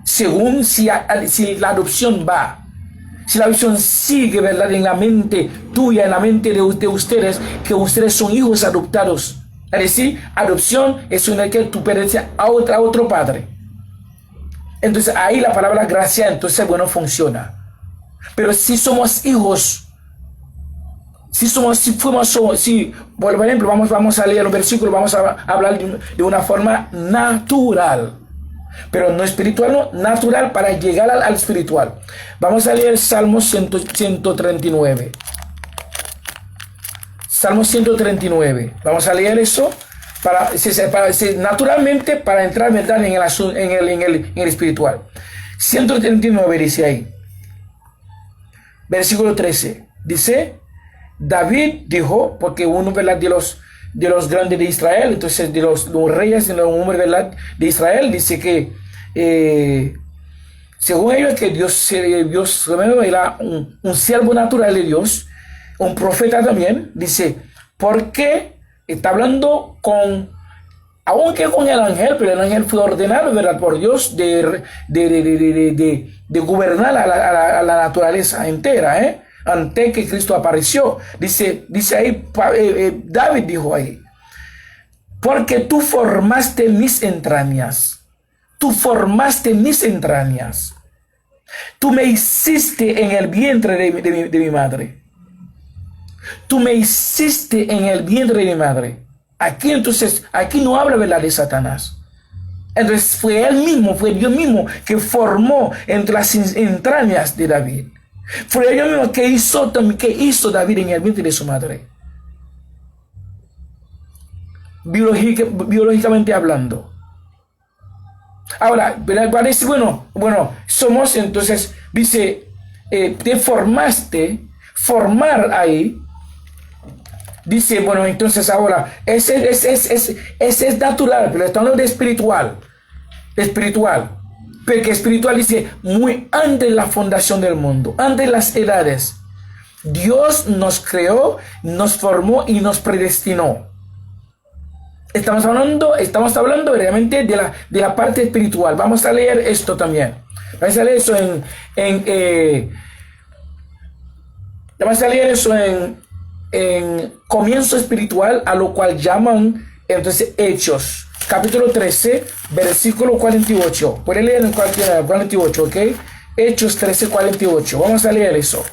Según si la adopción va. Si la adopción sigue, ¿verdad?, en la mente tuya, en la mente de ustedes, que ustedes son hijos adoptados. Es decir, adopción es una que tú perteneces a otro padre. Entonces ahí la palabra gracia, entonces, funciona. Pero si somos hijos, por ejemplo, vamos a leer los versículos, vamos a hablar de una forma natural. Pero no espiritual, no, natural para llegar al espiritual. Vamos a leer Salmo 139. Salmo 139. Vamos a leer eso naturalmente para entrar, ¿verdad?, en el espiritual. 139 dice ahí. Versículo 13. Dice, David dijo, porque uno, ¿verdad?, de los grandes de Israel, entonces de los reyes, de los hombres, ¿verdad?, de Israel, dice que según ellos que Dios era un siervo natural de Dios, un profeta también, dice, porque está hablando aunque con el ángel, pero el ángel fue ordenado, ¿verdad?, por Dios de gobernar a la naturaleza entera, antes que Cristo apareció. Dice ahí, David dijo ahí, porque tú formaste mis entrañas, tú me hiciste en el vientre de mi madre, tú me hiciste en el vientre de mi madre. Aquí no habla, ¿verdad?, de Satanás. Entonces fue Dios mismo que formó entre las entrañas de David. Fue Dios mismo que hizo David en el vientre de su madre. Biológicamente hablando. Ahora, parece, somos, entonces, dice, te formaste, formar ahí. Dice, entonces ahora, ese es natural, pero está hablando de espiritual. Porque espiritual dice, muy antes de la fundación del mundo, antes de las edades, Dios nos creó, nos formó y nos predestinó. Estamos hablando realmente de la parte espiritual. Vamos a leer esto también. Vamos a leer eso en comienzo espiritual, a lo cual llaman entonces Hechos, capítulo 13, versículo 48. Puede leer en 48, ¿ok? Hechos 13, 48. Vamos a leer eso.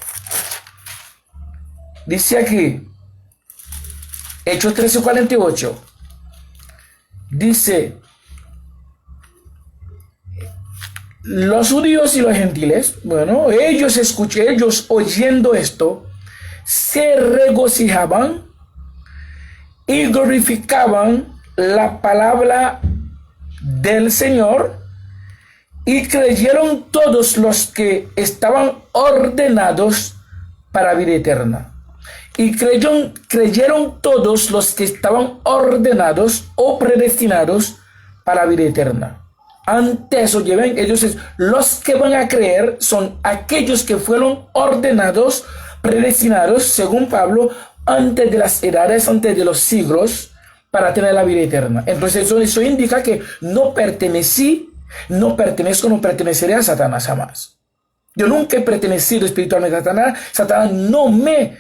Dice aquí, Hechos 13, 48. Dice, los judíos y los gentiles, ellos oyendo esto, se regocijaban y glorificaban la palabra del Señor, y creyeron todos los que estaban ordenados para vida eterna. Y creyeron todos los que estaban ordenados o predestinados para vida eterna. Ante eso, ellos, los que van a creer son aquellos que fueron ordenados, predestinados, según Pablo, antes de las edades, antes de los siglos, para tener la vida eterna. Entonces eso indica que no perteneceré a Satanás jamás. Yo nunca he pertenecido espiritualmente a Satanás. Satanás no me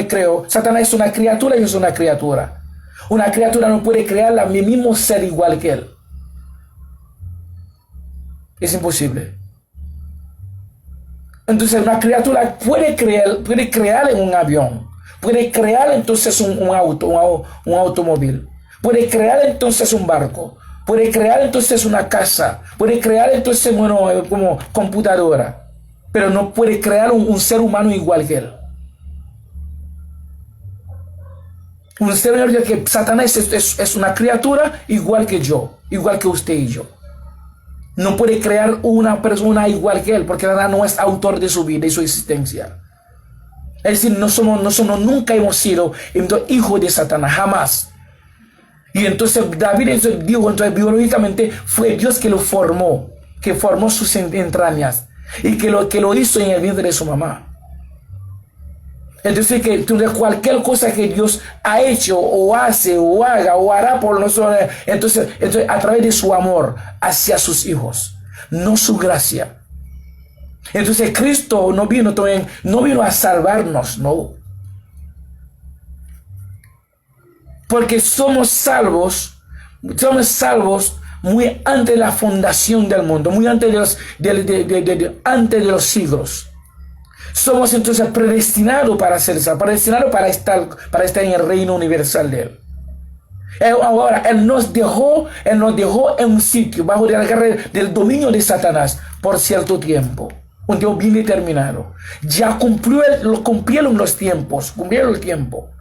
creo. Satanás es una criatura, yo soy una criatura. Una criatura no puede crear a mi mismo ser igual que él. Es imposible. Entonces una criatura puede crear en un avión, puede crear entonces un automóvil, puede crear entonces un barco, puede crear entonces una casa, puede crear entonces como computadora, pero no puede crear un ser humano igual que él. Un ser humano que Satanás es una criatura igual que yo, igual que usted y yo. No puede crear una persona igual que él, porque Satanás no es autor de su vida y su existencia. Es decir, nunca hemos sido hijos de Satanás, jamás. Y entonces David dijo, biológicamente fue Dios que lo formó, que formó sus entrañas y que lo hizo en el vientre de su mamá. Entonces, cualquier cosa que Dios ha hecho, o hace, o haga, o hará por nosotros, entonces a través de su amor hacia sus hijos, no su gracia. Entonces, Cristo no vino a salvarnos, no. Porque somos salvos muy antes de la fundación del mundo, muy antes antes de los siglos. Somos entonces predestinados para ser salvos, predestinados para estar en el reino universal de Él. Ahora, Él nos dejó en un sitio bajo la guerra del dominio de Satanás por cierto tiempo, un tiempo bien determinado. Ya cumplieron los tiempos, cumplieron el tiempo.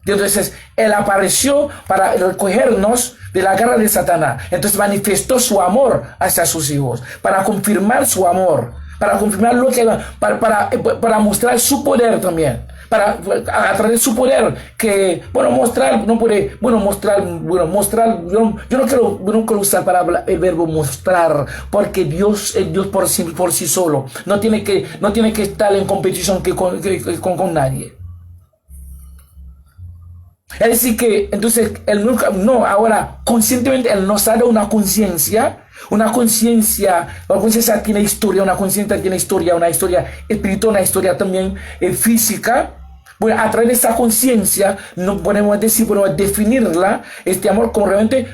Entonces, Él apareció para recogernos de la garra de Satanás. Entonces, manifestó su amor hacia sus hijos, para confirmar su amor, para confirmar para mostrar su poder también, a través de su poder, que, mostrar, yo no quiero usar el verbo mostrar, porque Dios es Dios por sí solo, no tiene que estar en competición con nadie. Es decir que, entonces, ahora, conscientemente, Él nos ha dado una conciencia tiene historia, una historia espiritual, una historia también física. Bueno, a través de esa conciencia, no podemos definirla, este amor como realmente,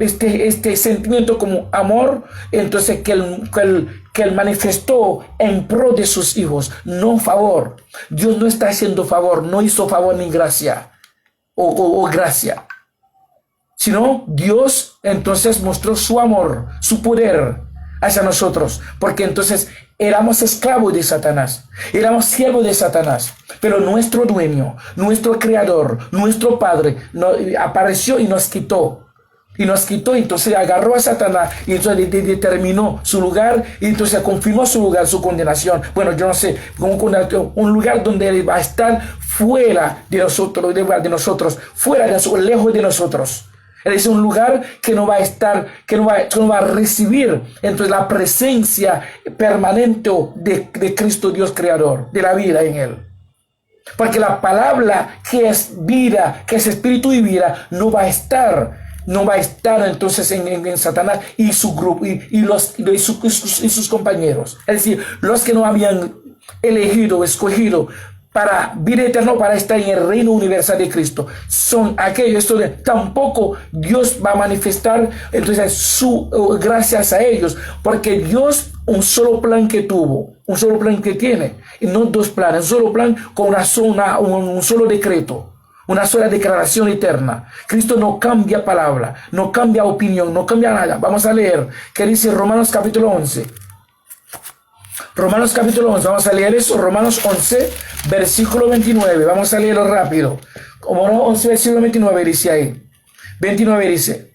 este sentimiento como amor, entonces que él manifestó en pro de sus hijos, no favor. Dios no está haciendo favor, no hizo favor ni gracia. O gracia, sino Dios entonces mostró su amor, su poder hacia nosotros, porque entonces éramos esclavos de Satanás, éramos siervos de Satanás, pero nuestro dueño, nuestro creador, nuestro Padre apareció y nos quitó. Entonces agarró a Satanás y entonces determinó su lugar y entonces confirmó su lugar, su condenación. Bueno, yo no sé, un lugar donde él va a estar fuera de nosotros, lejos de nosotros. Es un lugar que no va a estar, que no va a recibir entonces la presencia permanente de Cristo Dios Creador, de la vida en él. Porque la palabra que es vida, que es espíritu y vida, no va a estar entonces en Satanás y su grupo y sus compañeros. Es decir, los que no habían escogido para vida eterna, para estar en el reino universal de Cristo, son aquellos. Tampoco Dios va a manifestar entonces su gracias a ellos, porque Dios un solo plan que tuvo, un solo plan que tiene, y no dos planes, un solo plan con un solo decreto. Una sola declaración eterna. Cristo no cambia palabra, no cambia opinión, no cambia nada. Vamos a leer qué dice Romanos capítulo 11. Romanos capítulo 11, vamos a leer eso. Romanos 11, versículo 29. Vamos a leerlo rápido. Romanos 11, versículo 29 dice ahí. 29 dice: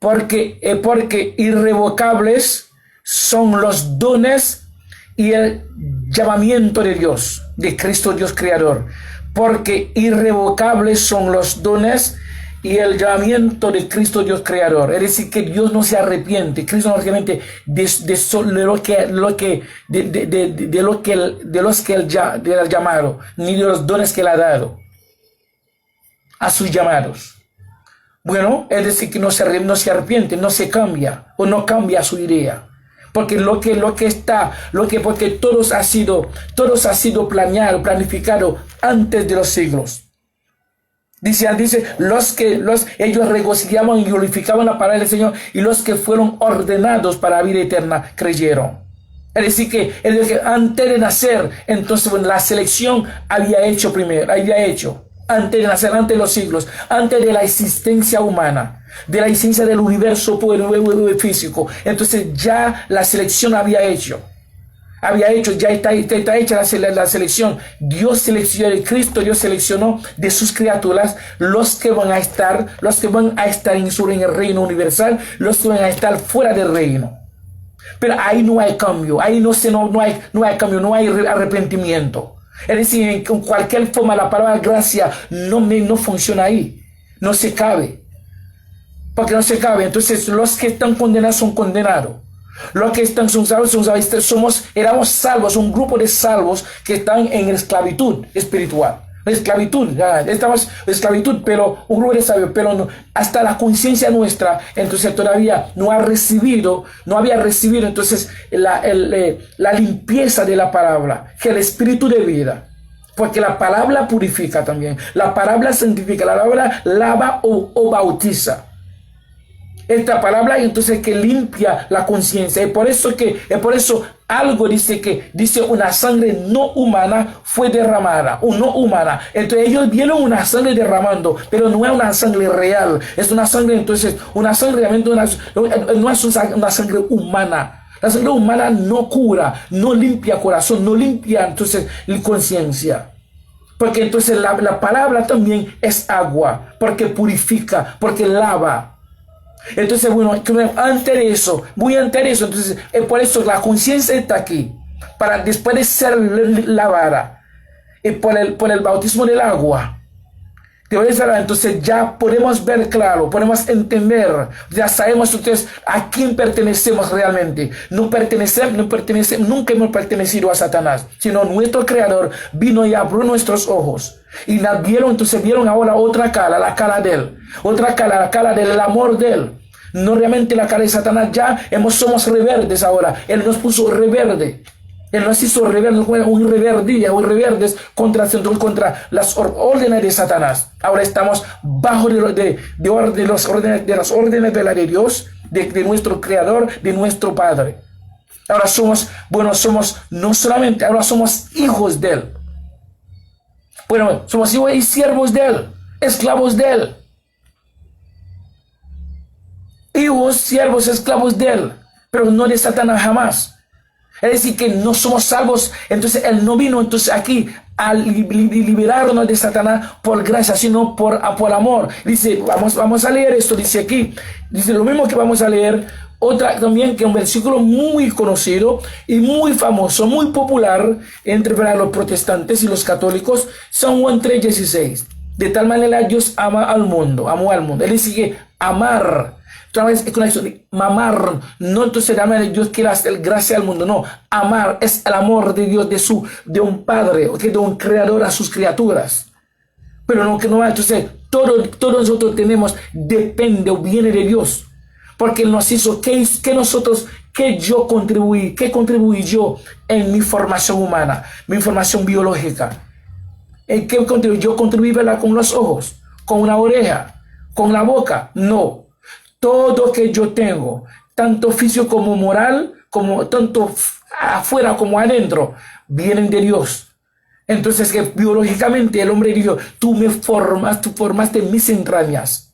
porque irrevocables son los dones y el llamamiento de Dios, de Cristo Dios Creador. Porque irrevocables son los dones y el llamamiento de Cristo Dios Creador. Es decir, que Dios no se arrepiente. Cristo no se arrepiente de los que él ha llamado, ni de los dones que él ha dado a sus llamados. Bueno, es decir, que no se arrepiente, no se cambia o no cambia su idea. Porque porque todo ha sido planeado, planificado antes de los siglos. Dice, ellos regocijaban y glorificaban la palabra del Señor, y los que fueron ordenados para la vida eterna creyeron. Es decir, que antes de nacer, entonces la selección había hecho antes de nacer, antes de los siglos, antes de la existencia humana, de la existencia del universo físico. Entonces ya la selección había hecho, ya está hecha la selección. Dios seleccionó, Cristo Dios seleccionó de sus criaturas los que van a estar en el reino universal, los que van a estar fuera del reino. Pero ahí no hay cambio, ahí no hay cambio, no hay arrepentimiento. Es decir, en cualquier forma la palabra gracia no funciona ahí, no se cabe, porque no se cabe. Entonces los que están condenados son condenados, los que son salvos, éramos salvos, un grupo de salvos que están en esclavitud espiritual. Estamos en esclavitud, pero un grupo de sabios, pero no, hasta la conciencia nuestra, entonces todavía no había recibido entonces la limpieza de la palabra, que el espíritu de vida, porque la palabra purifica también, la palabra santifica, la palabra lava o bautiza. Esta palabra entonces que limpia la conciencia, y por eso algo dice una sangre no humana fue derramada, o no humana. Entonces ellos vieron una sangre derramando, pero no es una sangre real, es una sangre, realmente no es una sangre humana. La sangre humana no cura, no limpia corazón, no limpia entonces la conciencia. Porque entonces la palabra también es agua, porque purifica, porque lava. Entonces, bueno, antes de eso, entonces, por eso la conciencia está aquí, para después de ser lavada, y por el bautismo del agua, entonces ya podemos ver claro, podemos entender, ya sabemos entonces a quién pertenecemos realmente. Nunca hemos pertenecido a Satanás, sino nuestro Creador vino y abrió nuestros ojos. Y vieron ahora otra cara, la cara de él, la cara del amor de él. No realmente la cara de Satanás, ya somos reverdes ahora. Él nos puso reverde. Él nos hizo reverdes contra las órdenes de Satanás. Ahora estamos bajo de las órdenes de la de Dios, de nuestro Creador, de nuestro Padre. Ahora no solamente, ahora somos hijos de Él. Bueno, somos hijos y siervos de Él, esclavos de Él. Hijos, siervos, esclavos de Él, pero no de Satanás jamás. Es decir, que no somos salvos. Entonces Él no vino aquí a liberarnos de Satanás por gracia, sino por amor. Dice, vamos a leer esto, dice aquí. Dice lo mismo que vamos a leer. Otra también, que un versículo muy conocido y muy famoso, muy popular entre los protestantes y los católicos, San Juan 3:16. De tal manera Dios amó al mundo. Él dice que amar, otra vez con eso de mamar, no entonces Dios quiere hacer gracia al mundo, no, amar es el amor de Dios, de un padre, de un creador a sus criaturas. Pero no, entonces todo nosotros tenemos, depende o viene de Dios, porque Él nos hizo, ¿qué contribuí yo en mi formación humana, mi formación biológica? ¿En qué contribuí? Yo contribuí con los ojos, con una oreja, con la boca, no. Todo que yo tengo, tanto físico como moral, como tanto afuera como adentro, vienen de Dios. Entonces, que biológicamente el hombre dijo, tú formaste mis entrañas,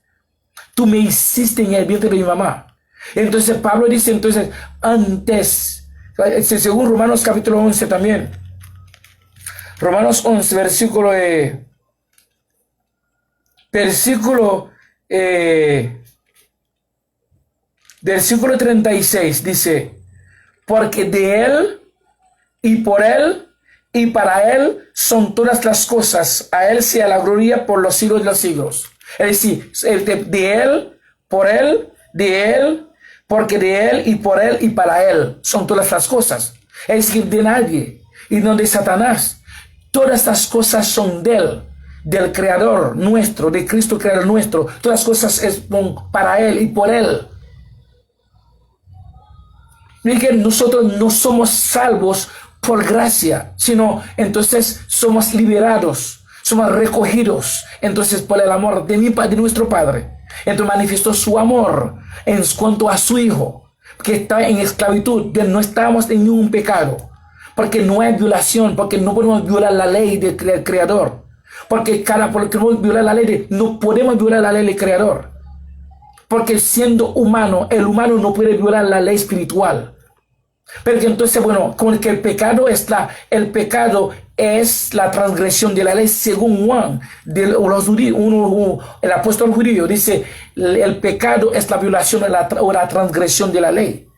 tú me hiciste en el vientre de mi mamá. Entonces Pablo dice, entonces, antes, según Romanos capítulo 11 también, Romanos 11, versículo 14 Versículo 36 dice, porque de Él y por Él y para Él son todas las cosas. A Él sea la gloria por los siglos de los siglos. Es decir, de Él, por Él, de Él, porque de Él y por Él y para Él son todas las cosas. Es decir, de nadie y no de Satanás. Todas las cosas son de Él, del Creador nuestro, de Cristo Creador nuestro. Todas las cosas es para Él y por Él. Y que nosotros no somos salvos por gracia, sino entonces somos liberados, somos recogidos, entonces por el amor de nuestro Padre. Entonces manifestó su amor en cuanto a su Hijo, que está en esclavitud, que no estamos en ningún pecado, porque no hay violación, porque no podemos violar la ley del Creador, porque violar la ley no podemos violar la ley del Creador, porque siendo humano, el humano no puede violar la ley espiritual. Pero entonces, bueno, como que el pecado es la transgresión de la ley, según Juan, de los judíos, el apóstol judío dice, el pecado es la violación o la transgresión de la ley.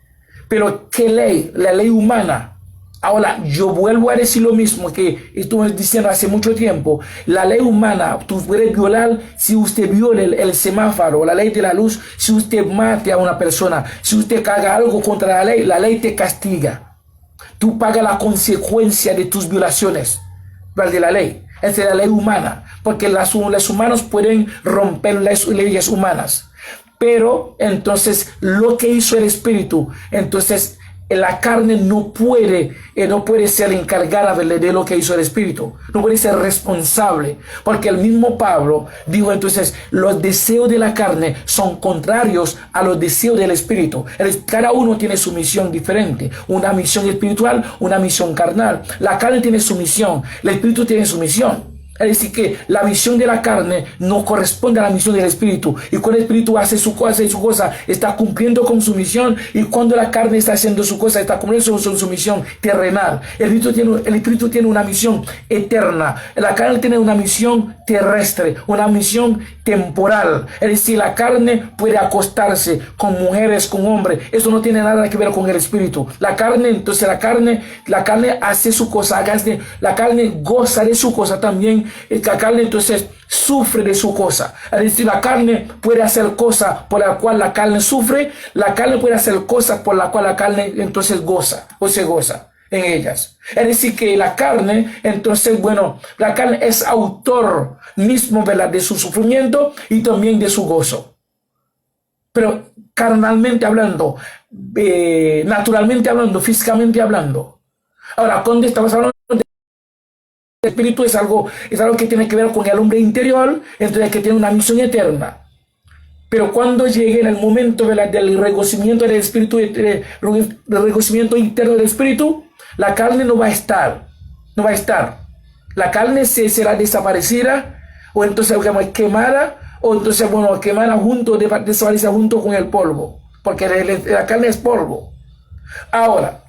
Pero ¿qué ley? La ley humana. Ahora, yo vuelvo a decir lo mismo que estuve diciendo hace mucho tiempo. La ley humana, tú puedes violar si usted viola el semáforo, la ley de la luz, si usted mate a una persona, si usted haga algo contra la ley te castiga. Tú pagas la consecuencia de tus violaciones de la ley. Esa es la ley humana, porque los humanos pueden romper las leyes humanas. Pero entonces lo que hizo el Espíritu, entonces la carne no puede ser encargada de lo que hizo el Espíritu, no puede ser responsable, porque el mismo Pablo dijo entonces, los deseos de la carne son contrarios a los deseos del Espíritu. Cada uno tiene su misión diferente, una misión espiritual, una misión carnal. La carne tiene su misión, el Espíritu tiene su misión. Es decir, que la misión de la carne no corresponde a la misión del Espíritu. Y cuando el Espíritu hace su cosa, está cumpliendo con su misión. Y cuando la carne está haciendo su cosa, está cumpliendo con su misión terrenal. El Espíritu tiene una misión eterna. La carne tiene una misión terrestre, una misión temporal. Es decir, la carne puede acostarse con mujeres, con hombres. Eso no tiene nada que ver con el Espíritu. La carne, entonces la carne hace su cosa. La carne goza de su cosa también. La carne entonces sufre de su cosa. Es decir, la carne puede hacer cosas por la cual la carne sufre. La carne puede hacer cosas por la cual la carne entonces goza o se goza en ellas. Es decir, que la carne, entonces, bueno, la carne es autor mismo, ¿verdad?, de su sufrimiento y también de su gozo. Pero carnalmente hablando, naturalmente hablando, físicamente hablando. Ahora, cuando estamos hablando el Espíritu es algo que tiene que ver con el hombre interior, entonces que tiene una misión eterna. Pero cuando llegue en el momento del reconocimiento del Espíritu, del reconocimiento interno del Espíritu, la carne no va a estar. La carne será desaparecida, o entonces quemada, o entonces, bueno, quemada desaparecida junto con el polvo, porque la carne es polvo. Ahora,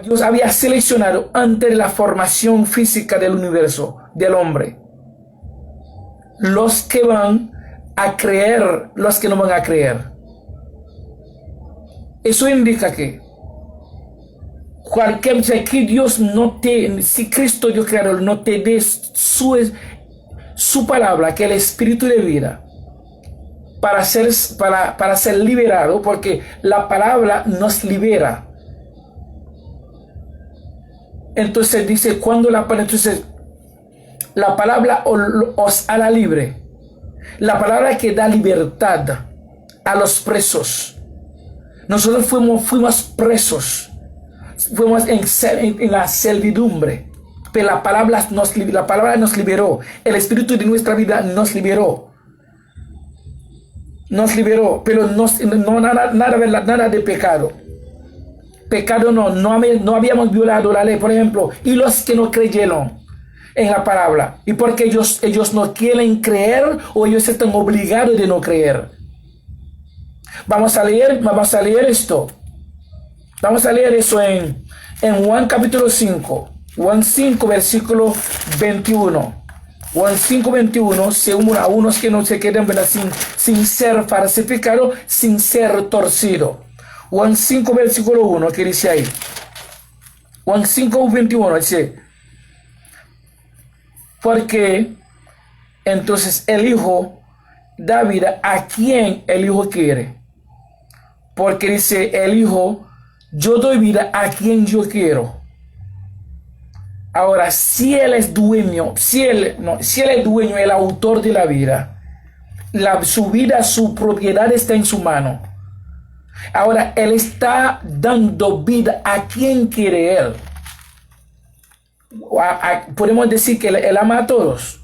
Dios había seleccionado antes de la formación física del universo, del hombre, los que van a creer, los que no van a creer. Eso indica que que Dios si Cristo Dios creador no te dé su palabra, que el Espíritu de vida, para ser liberado, porque la palabra nos libera. Entonces dice, la palabra os hará libre. La palabra que da libertad a los presos. Nosotros fuimos presos. Fuimos en la servidumbre. Pero la palabra nos liberó. El Espíritu de nuestra vida nos liberó. Pero nada de pecado. Pecado no habíamos violado la ley, por ejemplo, y los que no creyeron en la palabra, y porque ellos no quieren creer, o ellos están obligados de no creer. Vamos a leer esto. Vamos a leer eso en Juan capítulo 5, Juan 5, versículo 21. Juan 5:21, según a unos que no se queden, ¿verdad? Sin ser falsificado, sin ser torcido. Juan 5, versículo 1, ¿qué dice ahí? Juan 5:21 dice, porque entonces el Hijo da vida a quien el Hijo quiere. Porque dice el Hijo, yo doy vida a quien yo quiero. Ahora, si Él es dueño, si Él es dueño, el autor de la vida, su vida, su propiedad está en su mano. Ahora, Él está dando vida a quien quiere Él. Podemos decir que él ama a todos.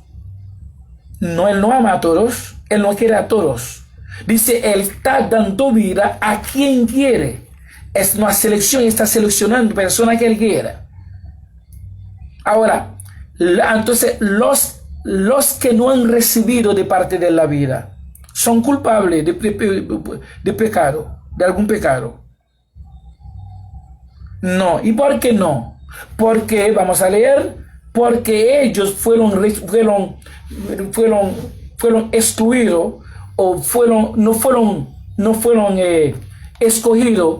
No, Él no ama a todos. Él no quiere a todos. Dice, Él está dando vida a quien quiere. Es una selección, está seleccionando personas que Él quiera. Ahora, entonces los que no han recibido de parte de la vida son culpables de pecado, de algún pecado. No. ¿Y por qué no? Porque, vamos a leer, porque ellos fueron excluidos o no fueron escogidos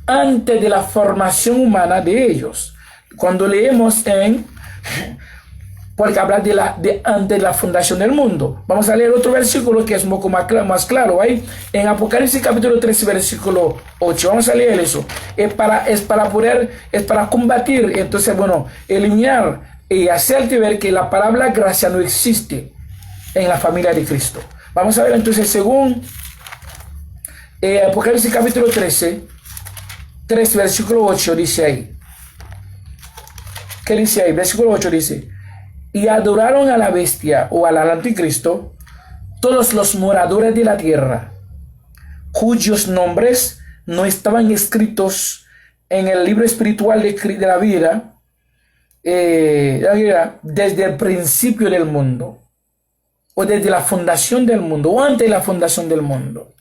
antes de la formación humana de ellos. Cuando leemos porque habla antes de la fundación del mundo. Vamos a leer otro versículo que es un poco más claro ahí, en Apocalipsis capítulo 13, versículo 8. Vamos a leer eso. Es para combatir, entonces, bueno, eliminar y hacerte ver que la palabra gracia no existe en la familia de Cristo. Vamos a ver entonces, según Apocalipsis capítulo 13, versículo 8, dice ahí. ¿Qué dice ahí? Versículo 8 dice, y adoraron a la bestia o al anticristo todos los moradores de la tierra, cuyos nombres no estaban escritos en el libro espiritual de la vida desde el principio del mundo, o desde la fundación del mundo, o antes de la fundación del mundo.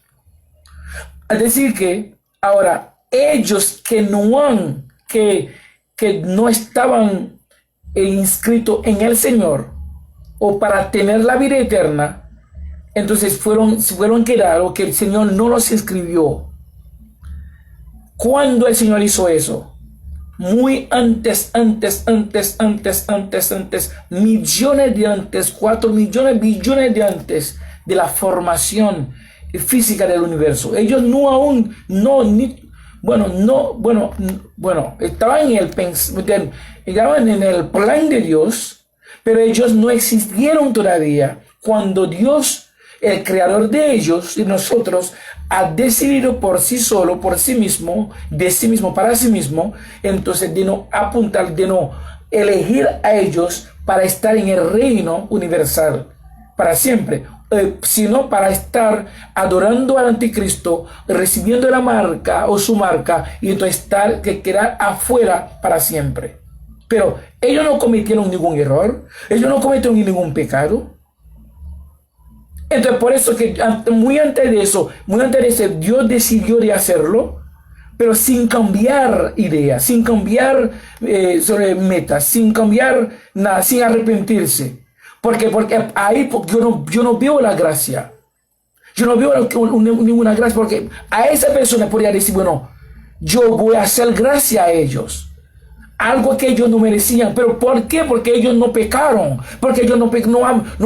Es decir que, ahora, ellos que no estaban inscritos en el Señor o para tener la vida eterna, entonces fueron quedados, que el Señor no los escribió. ¿Cuándo el Señor hizo eso? Muy antes, millones de antes, 4 millones, billones de antes de la formación física del universo. Ellos estaban en el plan de Dios, pero ellos no existieron todavía cuando Dios, el creador de ellos y nosotros, ha decidido por sí solo, por sí mismo, de sí mismo, para sí mismo, entonces de no apuntar, de no elegir a ellos para estar en el reino universal para siempre, sino para estar adorando al anticristo, recibiendo la marca o su marca, y entonces quedar afuera para siempre. Pero ellos no cometieron ningún error, ellos no cometieron ningún pecado. Entonces por eso que muy antes de eso, Dios decidió de hacerlo, pero sin cambiar ideas, sin cambiar sobre metas, sin cambiar nada, sin arrepentirse. Porque ahí yo no veo la gracia. Yo no veo ninguna gracia, porque a esa persona podría decir, bueno, yo voy a hacer gracia a ellos. Algo que ellos no merecían. ¿Pero por qué? Porque ellos no pecaron. Porque ellos no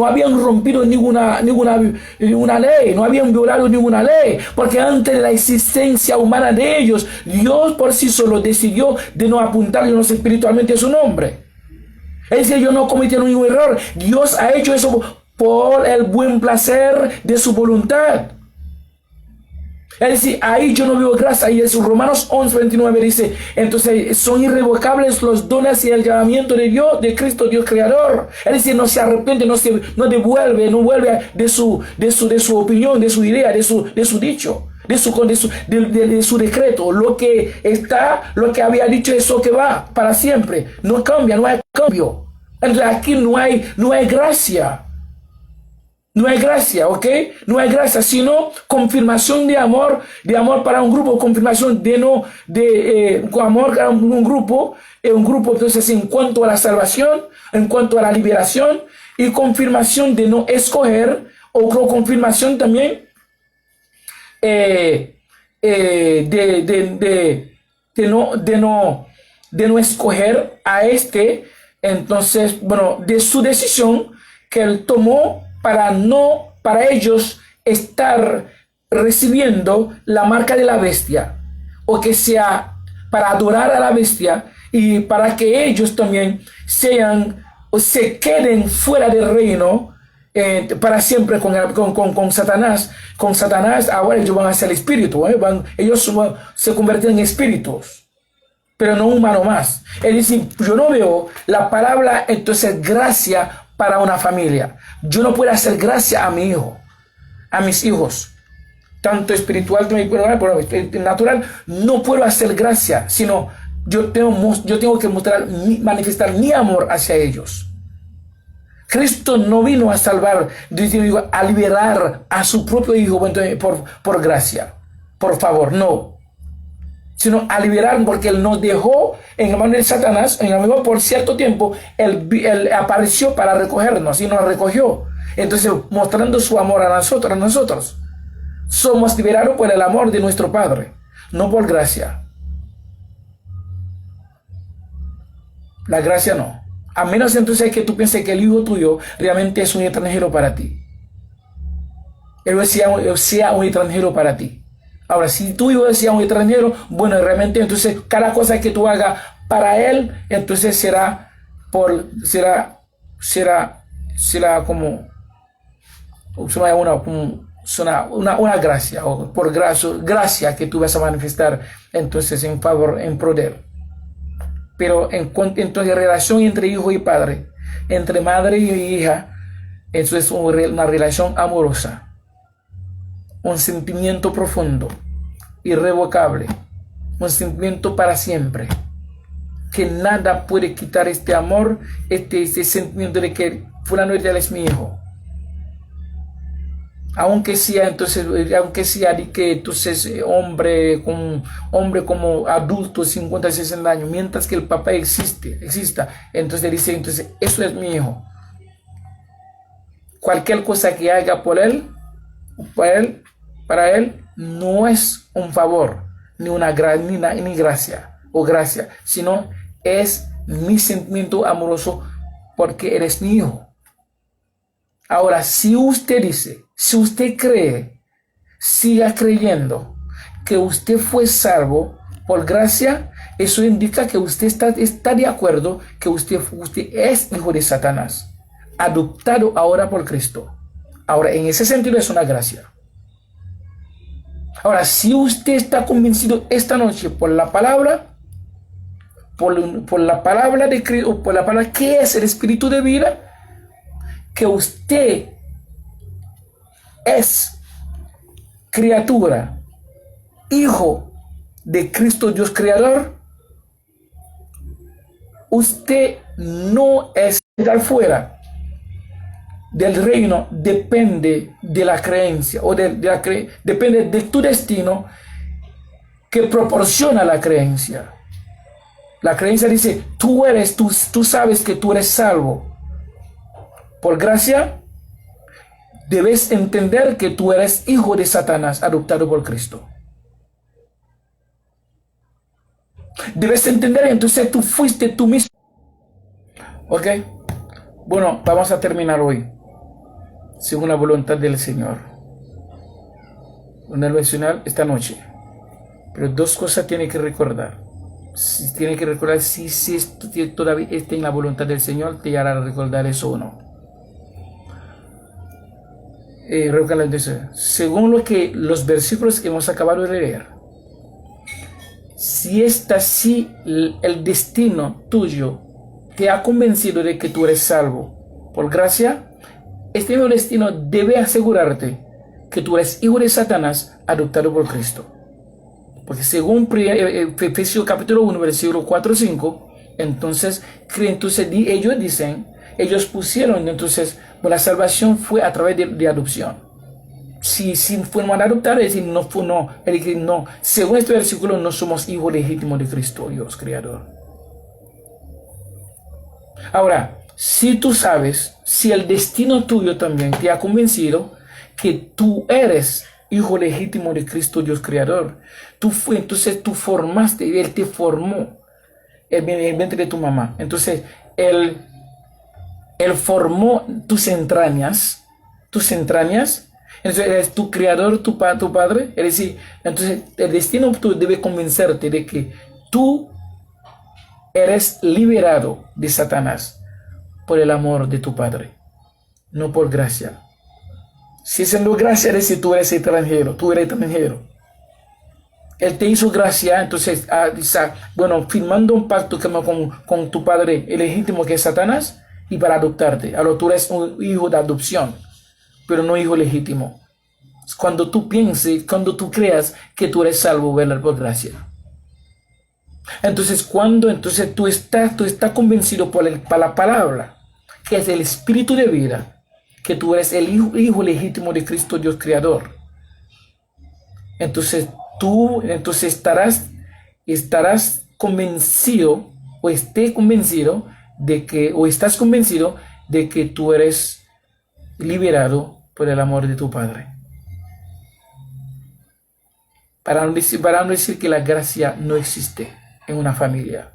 habían rompido ninguna ley. No habían violado ninguna ley. Porque antes de la existencia humana de ellos, Dios por sí solo decidió de no apuntarles espiritualmente a su nombre. Es decir, ellos no cometieron ningún error. Dios ha hecho eso por el buen placer de su voluntad. Es decir, ahí yo no veo gracia. Y en Romanos 11:29 dice, entonces son irrevocables los dones y el llamamiento de Dios, de Cristo, Dios creador. Es decir, no se arrepiente, no vuelve de su opinión, de su idea, de su dicho, de su decreto. Lo que había dicho, eso que va para siempre. No cambia, no hay cambio. Entonces aquí no hay gracia. No hay gracia, ¿ok? No hay gracia, sino confirmación de amor para un grupo, confirmación de amor para un grupo, entonces en cuanto a la salvación, en cuanto a la liberación, y confirmación de no escoger, o confirmación también de no escoger a este. Entonces, bueno, de su decisión que él tomó para ellos estar recibiendo la marca de la bestia, o que sea para adorar a la bestia, y para que ellos también sean o se queden fuera del reino para siempre con Satanás. Con Satanás ahora ellos van a ser espíritu, ellos se convierten en espíritus, pero no humano más. Es decir, yo no veo la palabra entonces gracia para una familia. Yo no puedo hacer gracia a mi hijo, a mis hijos, tanto espiritual como natural. No puedo hacer gracia, sino yo tengo que manifestar mi amor hacia ellos. Cristo no vino a salvar, a liberar a su propio hijo por gracia, por favor, no, sino a liberar, porque él nos dejó en la mano de Satanás. En el mismo por cierto tiempo él apareció para recogernos y nos recogió, entonces mostrando su amor a nosotros. Somos liberados por el amor de nuestro Padre, no por gracia. La gracia no. A menos entonces que tú pienses que el hijo tuyo realmente es un extranjero para ti. Él sea un extranjero para ti. Ahora, si tu hijo sea un extranjero, bueno, realmente entonces cada cosa que tú hagas para él, entonces será como una gracia, o por gracia que tú vas a manifestar entonces en favor, en pro de él. Pero entonces relación entre hijo y padre, entre madre y hija, eso es una relación amorosa, un sentimiento profundo, irrevocable, un sentimiento para siempre, que nada puede quitar este amor, este sentimiento de que fulano es mi hijo. Aunque sea de que entonces hombre como adulto, 50, 60 años, mientras que el papá exista, entonces dice, entonces eso es mi hijo. Cualquier cosa que haga por él, para él, no es un favor, ni gracia o gracia, sino es mi sentimiento amoroso porque eres mi hijo. Ahora, si usted cree, siga creyendo que usted fue salvo por gracia, eso indica que usted está de acuerdo que usted es hijo de Satanás, adoptado ahora por Cristo. Ahora, en ese sentido es una gracia. Ahora, si usted está convencido esta noche por la palabra, por la palabra de Cristo, por la palabra que es el Espíritu de vida, que usted es criatura, hijo de Cristo Dios Creador, usted no es fuera del reino, depende de la creencia, o depende de tu destino que proporciona la creencia. La creencia dice, tú sabes que tú eres salvo. Por gracia, debes entender que tú eres hijo de Satanás, adoptado por Cristo. Debes entender, entonces tú fuiste tú mismo. ¿Ok? Bueno, vamos a terminar hoy, según la voluntad del Señor. Una devocional esta noche. Pero dos cosas tiene que recordar. Tiene que recordar si esto todavía está en la voluntad del Señor, te hará recordar eso o no. Según los versículos que hemos acabado de leer, si el destino tuyo te ha convencido de que tú eres salvo por gracia, este mismo destino debe asegurarte que tú eres hijo de Satanás, adoptado por Cristo. Porque según Efesios capítulo 1, versículo 4 y 5, entonces ellos pusieron, entonces, la salvación fue a través de adopción. Si fuimos adoptados, es decir, no. Según este versículo, no somos hijos legítimos de Cristo, Dios Creador. Ahora, si tú sabes, si el destino tuyo también te ha convencido que tú eres hijo legítimo de Cristo Dios Creador, entonces tú formaste, Él te formó en el vientre de tu mamá. Entonces, Él formó tus entrañas, entonces eres tu creador, tu padre. Es decir, entonces el destino tú debe convencerte de que tú eres liberado de Satanás por el amor de tu padre, no por gracia. Si es en gracia, es decir, tú eres extranjero, Él te hizo gracia, entonces, firmando un pacto con tu padre el legítimo que es Satanás, y para adoptarte. Ahora tú eres un hijo de adopción, pero no hijo legítimo. Cuando tú pienses, cuando tú creas que tú eres salvo, ¿verdad? Por gracia. Entonces, tú estás convencido por la palabra, que es el espíritu de vida, que tú eres el hijo legítimo de Cristo Dios Creador. Entonces, estarás convencido, o estás convencido de que tú eres liberado por el amor de tu Padre. Para no decir que la gracia no existe en una familia,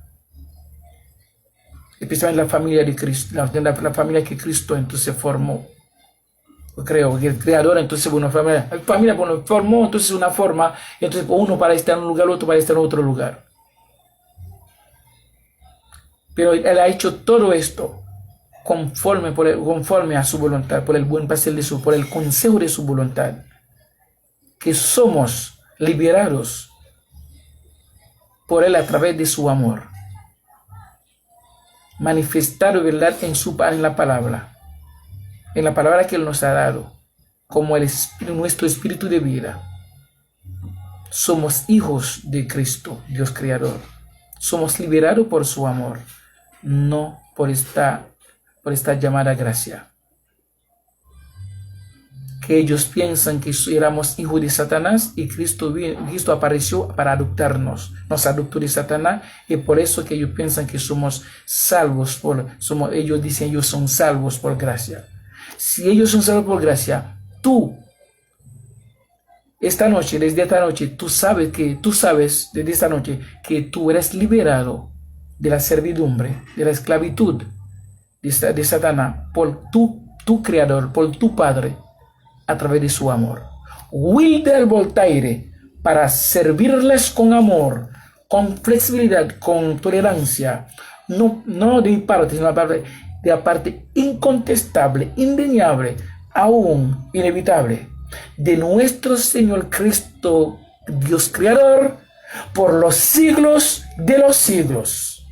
especialmente la familia de Cristo, la familia que Cristo entonces formó. Creo que el creador entonces familia formó entonces una forma, entonces uno para estar en un lugar, otro para estar en otro lugar. Pero Él ha hecho todo esto conforme a su voluntad, por el buen placer por el consejo de su voluntad, que somos liberados por Él a través de su amor, manifestado, ¿verdad?, en la palabra que Él nos ha dado, como nuestro espíritu de vida. Somos hijos de Cristo, Dios Creador. Somos liberados por su amor, no por esta llamada gracia. Que ellos piensan que éramos hijos de Satanás y Cristo apareció para adoptarnos. Nos adoptó de Satanás, y por eso que ellos piensan que somos salvos ellos dicen ellos son salvos por gracia. Si ellos son salvos por gracia, tú, desde esta noche, tú sabes desde esta noche que tú eres liberado de la servidumbre, de la esclavitud de Satanás por tu creador, por tu Padre, a través de su amor. Wilder Voltaire, para servirles con amor, con flexibilidad, con tolerancia, no de mi parte, sino de la parte incontestable, indeniable, aún inevitable, de nuestro Señor Cristo, Dios Creador, por los siglos de los siglos.